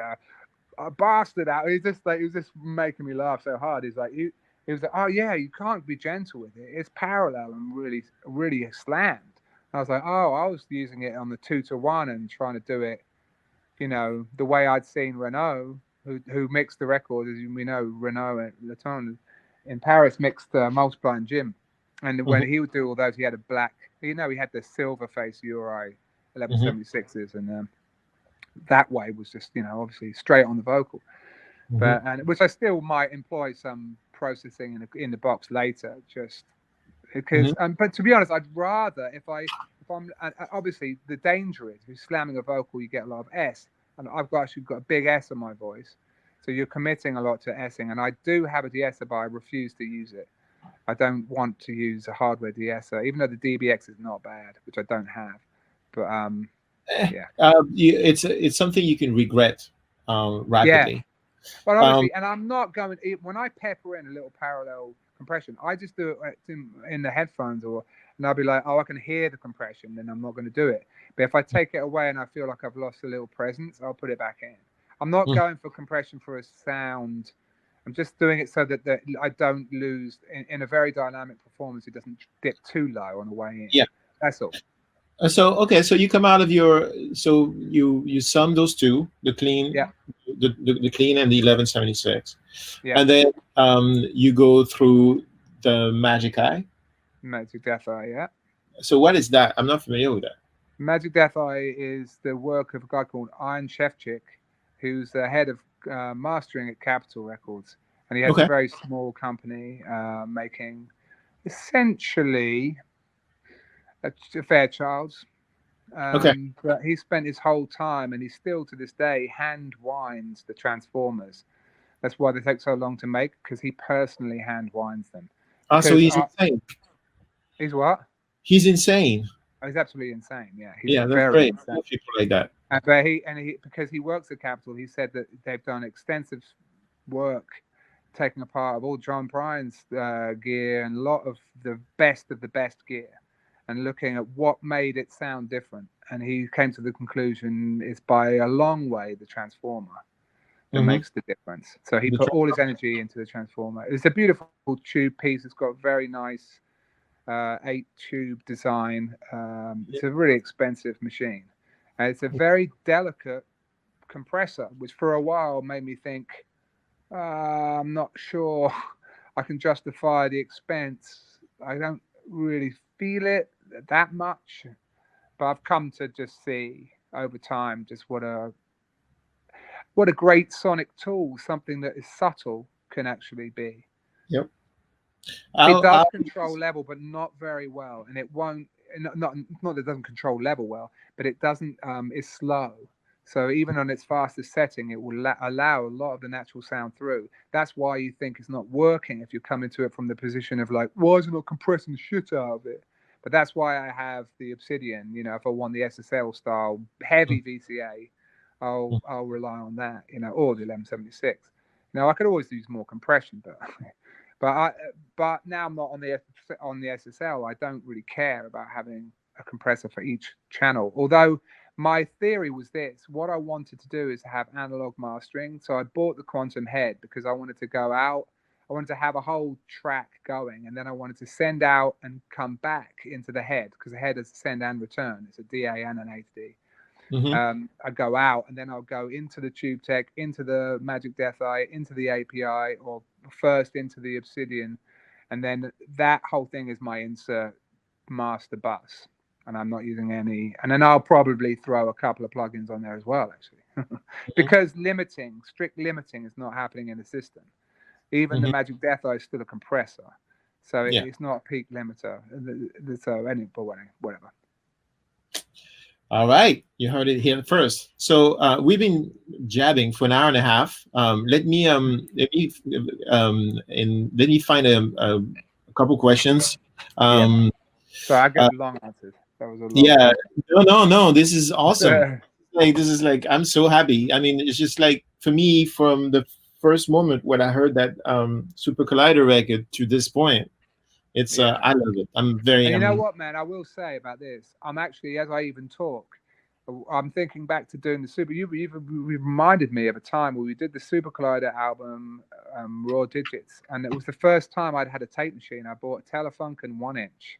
a bastard out. He was just making me laugh so hard. He's like, he was like, oh yeah, you can't be gentle with it. It's parallel and really, really slammed. I was like, oh, I was using it on the 2-to-1 and trying to do it, the way I'd seen Renault, who mixed the record, as we know, Renault and Laton in Paris mixed Multiply and Jim. And when he would do all those, he had a black, he had the silver face Uri 1176s, and that way was just, obviously straight on the vocal. But which I still might employ some processing in the box later, just because. But to be honest, I'd rather if I'm obviously the danger is if you're slamming a vocal, you get a lot of S, and I've actually got a big S on my voice, so you're committing a lot to S-ing. And I do have a de-esser, but I refuse to use it. I don't want to use a hardware de-esser, even though the DBX is not bad, which I don't have. But it's something you can regret rapidly. Yeah. But obviously, and I'm not going, when I pepper in a little parallel compression, I just do it in the headphones, and I'll be like, oh, I can hear the compression, then I'm not going to do it. But if I take it away and I feel like I've lost a little presence, I'll put it back in. I'm not going for compression for a sound. I'm just doing it so that I don't lose in a very dynamic performance. It doesn't dip too low on the way in. Yeah, that's all. So okay, so you come out of your, so you sum those two, the clean, Yeah, the clean and the 1176, yeah. and then you go through the Magic Eye. Magic Death Eye, yeah. So what is that? I'm not familiar with that. Magic Death Eye is the work of a guy called Ian Shevchik, who's the head of mastering at Capitol Records, and he has a Okay. very small company making essentially a Fairchilds. Okay. But he spent his whole time, and he still to this day hand winds the Transformers. That's why they take so long to make, because he personally hand winds them. Ah, so Because he's insane. he's what? He's insane. Oh, he's absolutely insane. Yeah, he's Yeah, that's very great. I insane. love people like that. But he because he works at Capitol, he said that they've done extensive work taking apart of all John Bryan's gear and a lot of the best gear, and looking at what made it sound different. And he came to the conclusion it's by a long way the Transformer that Mm-hmm. makes the difference. So he The put all his energy into the Transformer. It's a beautiful tube piece. It's got very nice 8-tube design. It's a really expensive machine. And it's a very delicate compressor, which for a while made me think, I'm not sure I can justify the expense. I don't really feel it that much, but I've come to just see over time just what a great sonic tool, something that is subtle, can actually be. Yep. It does I'll, control level, but not very well, and it won't. Not that it doesn't control level well, but it doesn't. It's slow, so even on its fastest setting, it will allow a lot of the natural sound through. That's why you think it's not working if you come into it from the position of like, why is it not compressing the shit out of it? But that's why I have the Obsidian. You know, if I want the SSL style heavy VCA, I'll rely on that. You know, or the 1176. Now I could always use more compression, but but now I'm not on the SSL. I don't really care about having a compressor for each channel. Although my theory was this: what I wanted to do is have analog mastering. So I bought the Quantum Head because I wanted to go out. I wanted to have a whole track going, and then I wanted to send out and come back into the head, because the head is a send and return. It's a DA and an HD. mm-hmm. I'd go out, and then I'll go into the Tube Tech, into the Magic Death Eye, into the API, or first into the Obsidian, and then that whole thing is my insert master bus, and I'm not using any. And then I'll probably throw a couple of plugins on there as well, actually, because strict limiting is not happening in the system. Even the Mm-hmm. Magic Death Eye is still a compressor, so Yeah. it's not a peak limiter. So anyway, but whatever. All right, you heard it here first. So we've been jabbing for an hour and a half. Let me find a couple questions. Yeah. Um, So I uh, get long answers. That was a long yeah, answer. no, this is awesome. Like this is like I'm so happy. I mean, it's just like for me from the first moment when I heard that Supercollider record to this point, it's Yeah. I love it. I'm very And you know what, man? I will say about this. I'm actually, as I even talk, I'm thinking back to doing the Super. You've reminded me of a time where we did the Super Collider album, Raw Digits, and it was the first time I'd had a tape machine. I bought a Telefunken 1-inch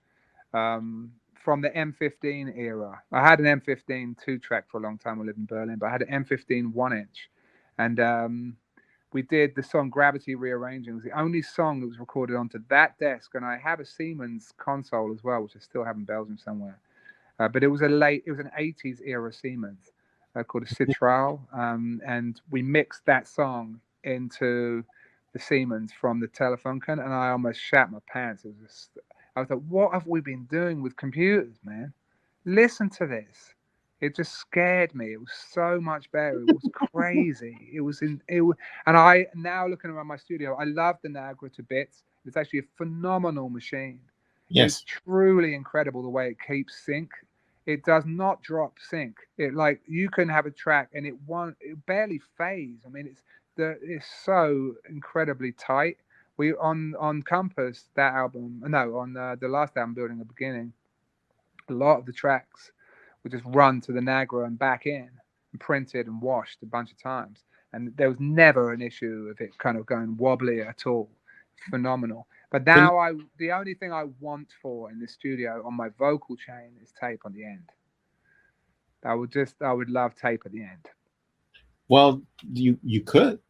from the M15 era. I had an M15 2-track for a long time. I lived in Berlin, but I had an M15 1-inch, and we did the song Gravity Rearranging. It was the only song that was recorded onto that desk, and I have a Siemens console as well, which I still have in Belgium somewhere. But it was an 80s era Siemens called a Citral, and we mixed that song into the Siemens from the Telefunken, and I almost shat my pants. I was like, what have we been doing with computers, man? Listen to this. It just scared me. It was so much better. It was crazy. And I now looking around my studio, I love the Nagra to bits. It's actually a phenomenal machine. It's yes, truly incredible the way it keeps sync. It does not drop sync. It like you can have a track and it barely phase. I mean, it's so incredibly tight. We on Compass, that album, no, on the last album, Building a Beginning, a lot of the tracks would just run to the Nagra and back in and printed and washed a bunch of times. And there was never an issue of it kind of going wobbly at all. Phenomenal. But now the only thing I want for in the studio on my vocal chain is tape on the end. I would love tape at the end. Well, you could,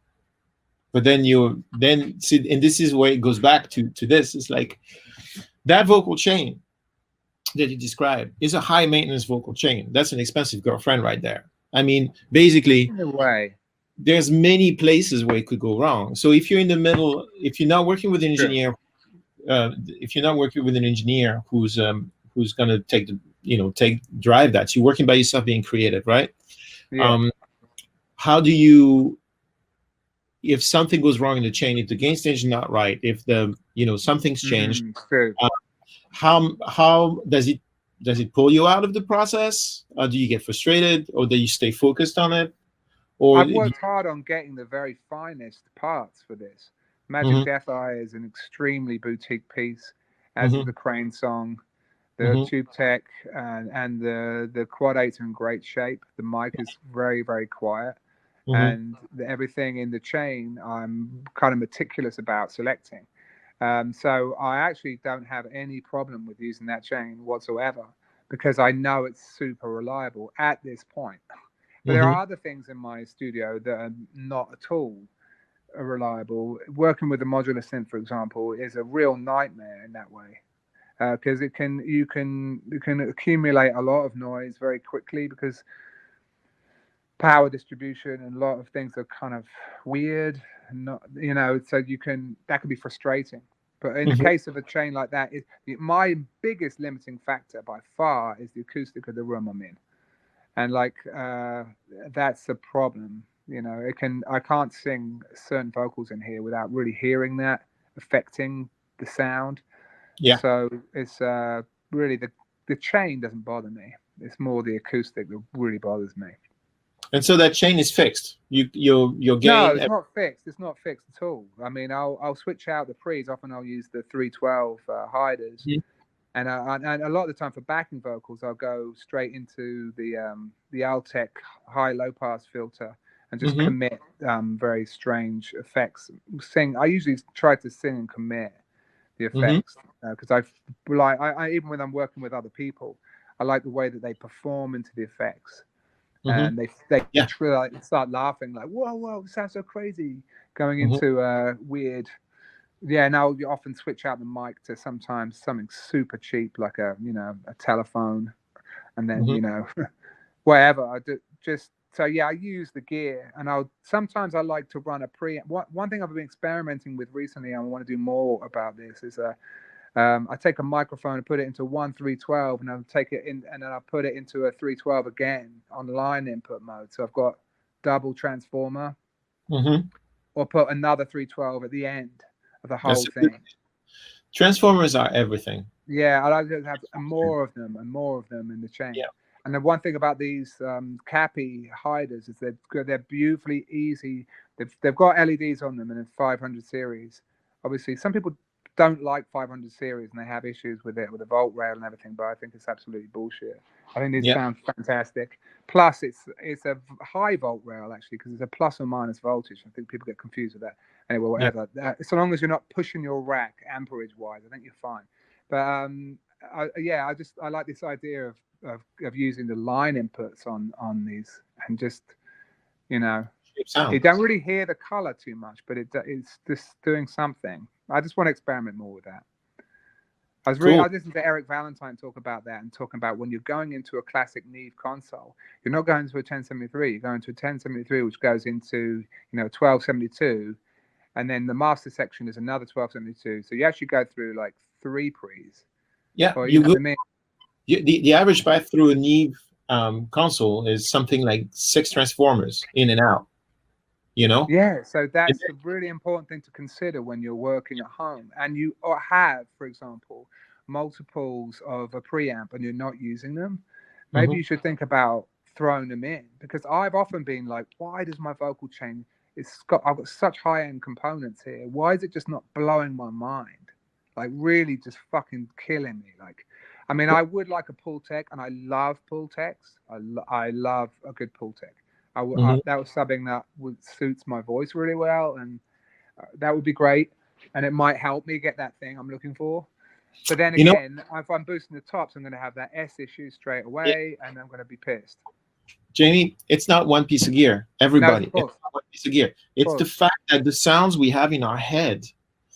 but then see, and this is where it goes back to this. It's like that vocal chain that you described is a high maintenance vocal chain. That's an expensive girlfriend right there. I mean, basically, in a way, there's many places where it could go wrong. So if you're in the middle, if you're not working with an engineer, who's going to drive that, you're working by yourself, being creative, right? Yeah. How do you, if something goes wrong in the chain, if the gain stage is not right, if something's changed, how does it pull you out of the process? Do you get frustrated, or do you stay focused on it? Or I've worked hard on getting the very finest parts for this. Magic Death Eye is an extremely boutique piece, as is the Crane song. The Tube Tech and the Quad 8 are in great shape. The mic is very, very quiet. And everything in the chain, I'm kind of meticulous about selecting. So I actually don't have any problem with using that chain whatsoever, because I know it's super reliable at this point. But there are other things in my studio that are not at all reliable. Working with a modular synth, for example, is a real nightmare in that way, because you can accumulate a lot of noise very quickly, because power distribution and a lot of things are kind of weird, and not, so that can be frustrating. But in the case of a chain like that, my biggest limiting factor by far is the acoustic of the room I'm in. And that's the problem. I can't sing certain vocals in here without really hearing that affecting the sound. Yeah. So it's really the chain doesn't bother me. It's more the acoustic that really bothers me. And so that chain is fixed. Your gain. No, it's not fixed. It's not fixed at all. I mean, I'll switch out the pre's. Often I'll use the 312 hiders. And a lot of the time for backing vocals, I'll go straight into the Altec high-low pass filter and just commit very strange effects. I usually try to sing and commit the effects, because I even when I'm working with other people, I like the way that they perform into the effects, and they start laughing like, whoa, it sounds so crazy, going into weird. Yeah, now you often switch out the mic to sometimes something super cheap, like a telephone, and then whatever. I do just so I use the gear, and sometimes I like to run a preamp. One thing I've been experimenting with recently, and I want to do more about this, is I take a microphone and put it into 1.312, and I'll take it in, and then I put it into a 312 again on line input mode. So I've got double transformer, or put another 312 at the end of the whole thing. Transformers are everything. Yeah, I like to have more of them in the chain. Yeah. And the one thing about these Cappy hiders is they're beautifully easy. They've got LEDs on them in a 500 series. Obviously, some people don't like 500 series and they have issues with it, with the volt rail and everything, but I think it's absolutely bullshit. I think these sound fantastic. Plus, it's a high volt rail, actually, because it's a plus or minus voltage. I think people get confused with that. Anyway, whatever. So long as you're not pushing your rack amperage-wise, I think you're fine. But I like this idea of using the line inputs on these, and just you don't really hear the color too much, but it's just doing something. I just want to experiment more with that. I listened to Eric Valentine talk about that, and talking about when you're going into a classic Neve console, you're not going to a 1073, you're going to a 1073, which goes into 1272, and then the master section is another 1272. So you actually go through like 3 pre's. Yeah, or, you know what I mean? The average path through a Neve console is something like 6 transformers in and out. Yeah, so that's a really important thing to consider when you're working at home, and you have, for example, multiples of a preamp and you're not using them. Maybe you should think about throwing them in, because I've often been like, why does my vocal chain, I've got such high-end components here, why is it just not blowing my mind, like really just fucking killing me? Like, I mean, I would like a pull tech, and I love pull techs. I love a good pull tech. That was something that suits my voice really well, and that would be great. and it might help me get that thing I'm looking for. But then You know, again, if I'm boosting the tops, I'm going to have that S issue straight away, and I'm going to be pissed. Jamie, it's not one piece of gear. No, Everybody, of course. it's not one piece of gear. It's the course. fact that the sounds we have in our head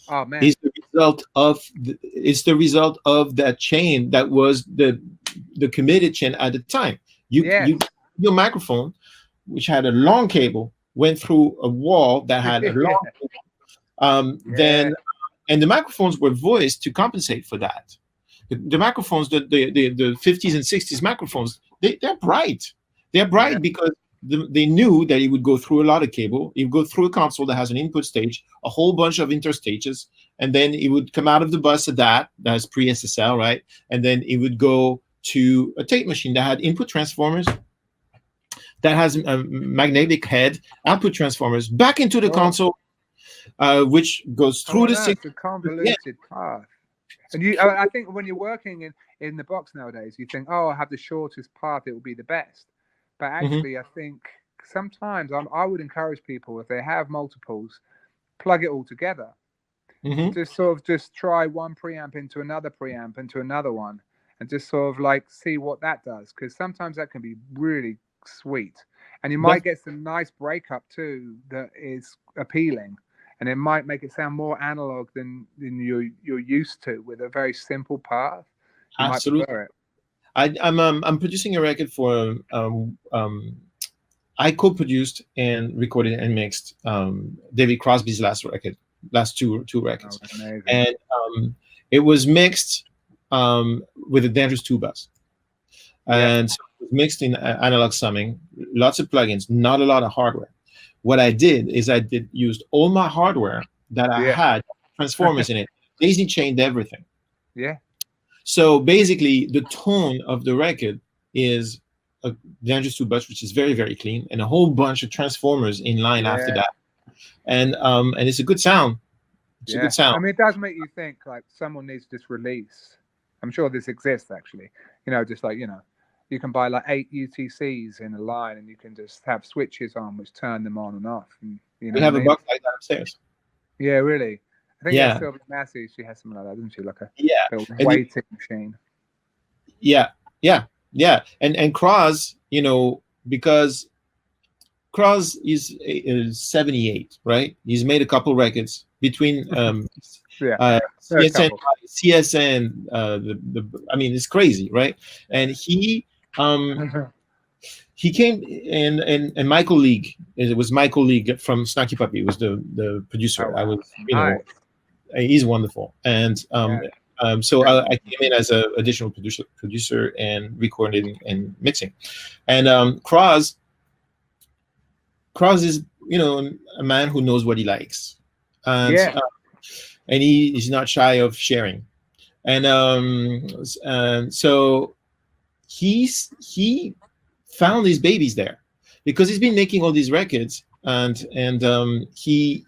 Oh man, is the result of that chain that was the committed chain at the time. Your microphone, which had a long cable, went through a wall that had a long cable. Then, and the microphones were voiced to compensate for that. The microphones, the 50s and 60s microphones, they're bright. They're bright because they knew that it would go through a lot of cable. It would go through a console that has an input stage, a whole bunch of interstages, and then it would come out of the bus at that's pre-SSL, right? And then it would go to a tape machine that had input transformers, that has a magnetic head, output transformers, back into the console, which goes through the it's a convoluted path. And I think when you're working in the box nowadays, you think, oh, I have the shortest path, it will be the best. But actually, I think sometimes I would encourage people, if they have multiples, plug it all together. Just just try one preamp into another preamp into another one, and just sort of like see what that does. Because sometimes that can be really sweet, and you might get some nice breakup too that is appealing, and it might make it sound more analog than you're used to with a very simple path. You Absolutely. might prefer it. I'm producing a record for I co-produced and recorded and mixed David Crosby's last two records, and it was mixed with a Dangerous 2 bus, and so it was mixed in analog summing, lots of plugins, not a lot of hardware. What I did is used all my hardware that I had, transformers in it, daisy chained everything. Yeah. So basically, the tone of the record is a Dangerous 2 bus, which is very, very clean, and a whole bunch of transformers in line after that. And it's a good sound. It's a good sound. I mean, it does make you think like someone needs this release. I'm sure this exists actually. Just like you can buy like 8 UTCs in a line, and you can just have switches on which turn them on and off. And, we have a box like that upstairs. Yeah, really. I think Sylvia Massey, she has something like that, doesn't she? Like a little waiting machine. Yeah. And Cross, because Cross is 78, right? He's made a couple records between CSN. I mean, it's crazy, right? And he came and Michael League. It was Michael League from Snacky Puppy was the producer. I was, he's wonderful, and so I came in as an additional producer and recording and mixing, and Cross is a man who knows what he likes, and he's not shy of sharing, and so he found his babies there because he's been making all these records, and he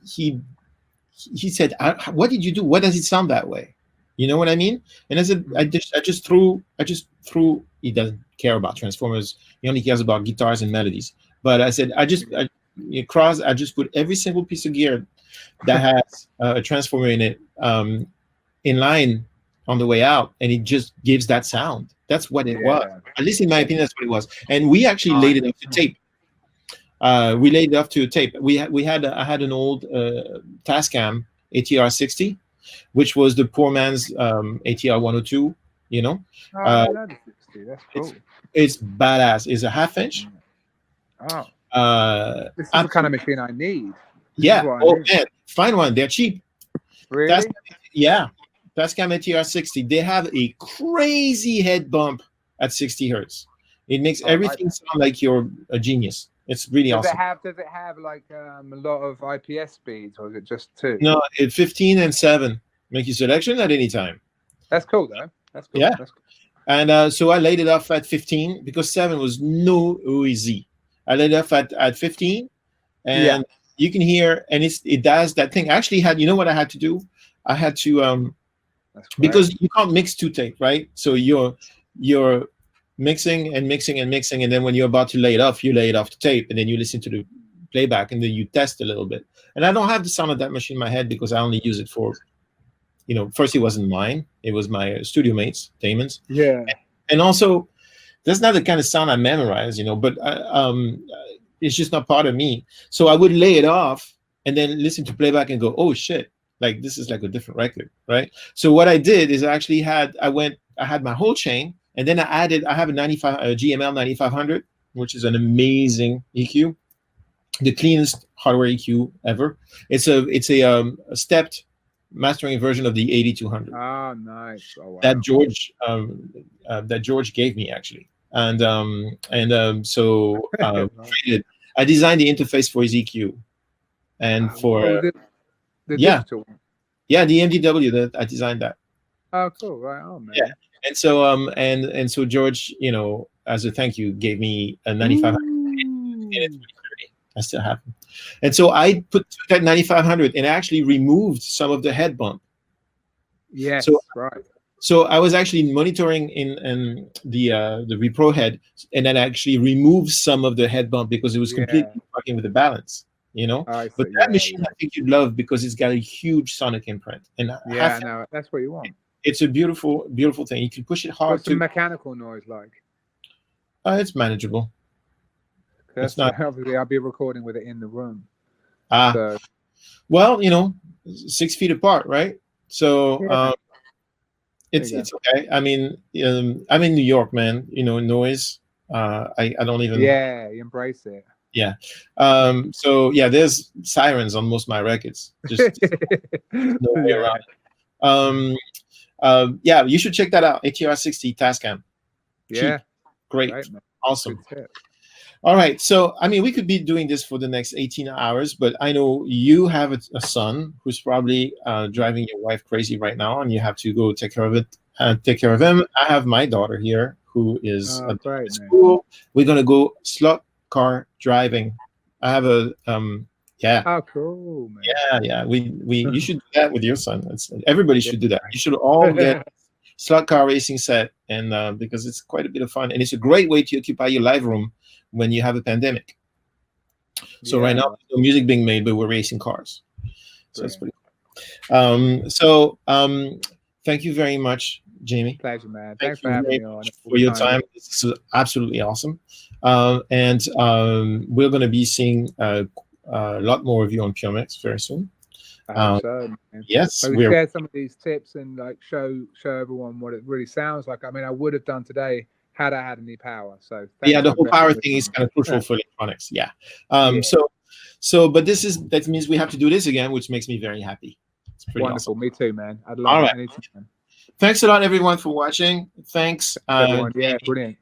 said, what did you do? What does it sound that way? You know what I mean? And I said, I just threw. He doesn't care about transformers. He only cares about guitars and melodies. But I said, I just put every single piece of gear that has a transformer in it in line on the way out, and it just gives that sound. That's what it was. At least in my opinion, that's what it was. And we actually laid it up to tape. We laid it up to a tape. I had an old Tascam ATR 60, which was the poor man's ATR 102. I love the 60. That's cool. It's badass. It's a 1/2 inch. This is the kind of machine I need. Man, find one. They're cheap. Really? Tascam ATR 60. They have a crazy head bump at 60 hertz. It makes everything sound like you're a genius. It's really awesome. Does it have like a lot of IPS speeds, or is it just 2? No, it's 15 and 7. Make your selection at any time. That's cool, though. That's cool. Yeah. That's cool. And so I laid it off at 15 because 7 was no easy. I laid it off at 15, and you can hear, and it does that thing. I actually had, what I had to do? I had to because you can't mix 2 tape, right? So you're mixing and mixing and mixing, and then when you're about to lay it off, you lay it off the tape, and then you listen to playback, and then you test a little bit. And I don't have the sound of that machine in my head because I only use it for, first it wasn't mine, it was my studio mates, Damon's. Yeah. And also, that's not the kind of sound I memorize, but it's just not part of me. So I would lay it off and then listen to playback and go, oh shit, like this is like a different record, right? So what I did is I actually had my whole chain, and then I have a GML 9500, which is an amazing EQ, the cleanest hardware EQ ever. It's a stepped mastering version of the 8200. Oh, nice. Oh, wow. That George gave me, actually. So I designed the interface for his EQ, and for the digital one. Yeah, the MDW, that I designed that. Oh, cool! Right on, man. Yeah, and so and so George, as a thank you, gave me a 9500. I still have them. And so I put that 9500 and actually removed some of the head bump. Yes, right. So I was actually monitoring in the repro head, and then actually removed some of the head bump because it was completely fucking with the balance, But that machine I think you'd love because it's got a huge sonic imprint. And no, that's what you want. It's a beautiful, beautiful thing. You can push it hard. What's the mechanical noise like? It's manageable. That's not obviously. I'll be recording with it in the room. Well, 6 feet apart, right? So it's okay. I mean, I'm in New York, man. Noise. I don't even. Yeah, you embrace it. Yeah. So yeah, there's sirens on most of my records. Just no way around. Yeah, you should check that out. ATR60 Tascam. Yeah. Cheap. Great. Awesome. All right. So, I mean, we could be doing this for the next 18 hours, but I know you have a son who's probably driving your wife crazy right now, and you have to go take care of it. Take care of him. I have my daughter here who is at school. We're gonna go slot car driving. I have a yeah. Oh, cool, man. Yeah. You should do that with your son. Everybody should do that. You should all get slot car racing set, and because it's quite a bit of fun, and it's a great way to occupy your live room when you have a pandemic. So right now, there's no music being made, but we're racing cars. So it's pretty cool. Thank you very much, Jamie. Pleasure, man. Thanks for having me on. For your time. This is absolutely awesome. And we're going to be seeing a lot more of you on Puremix very soon. I hope so, man. Yes. So we share some of these tips and show everyone what it really sounds like. I mean, I would have done today had I had any power. So the whole power thing is kind of crucial for electronics. Yeah. But that means we have to do this again, which makes me very happy. It's pretty wonderful. Awesome. Me too, man. I'd love it anytime. Thanks a lot, everyone, for watching. Thanks, everyone. Yeah, brilliant.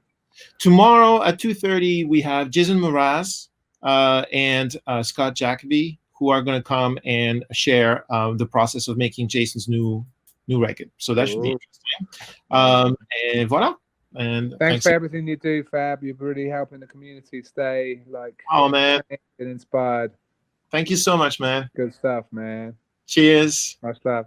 Tomorrow at 2:30 we have Jason Mraz and Scott Jacoby, who are going to come and share the process of making Jason's new record. So that should be interesting. And voila. And thanks for everything you do, Fab. You're really helping the community stay man, and inspired. Thank you so much, man. Good stuff, man. Cheers. Much love.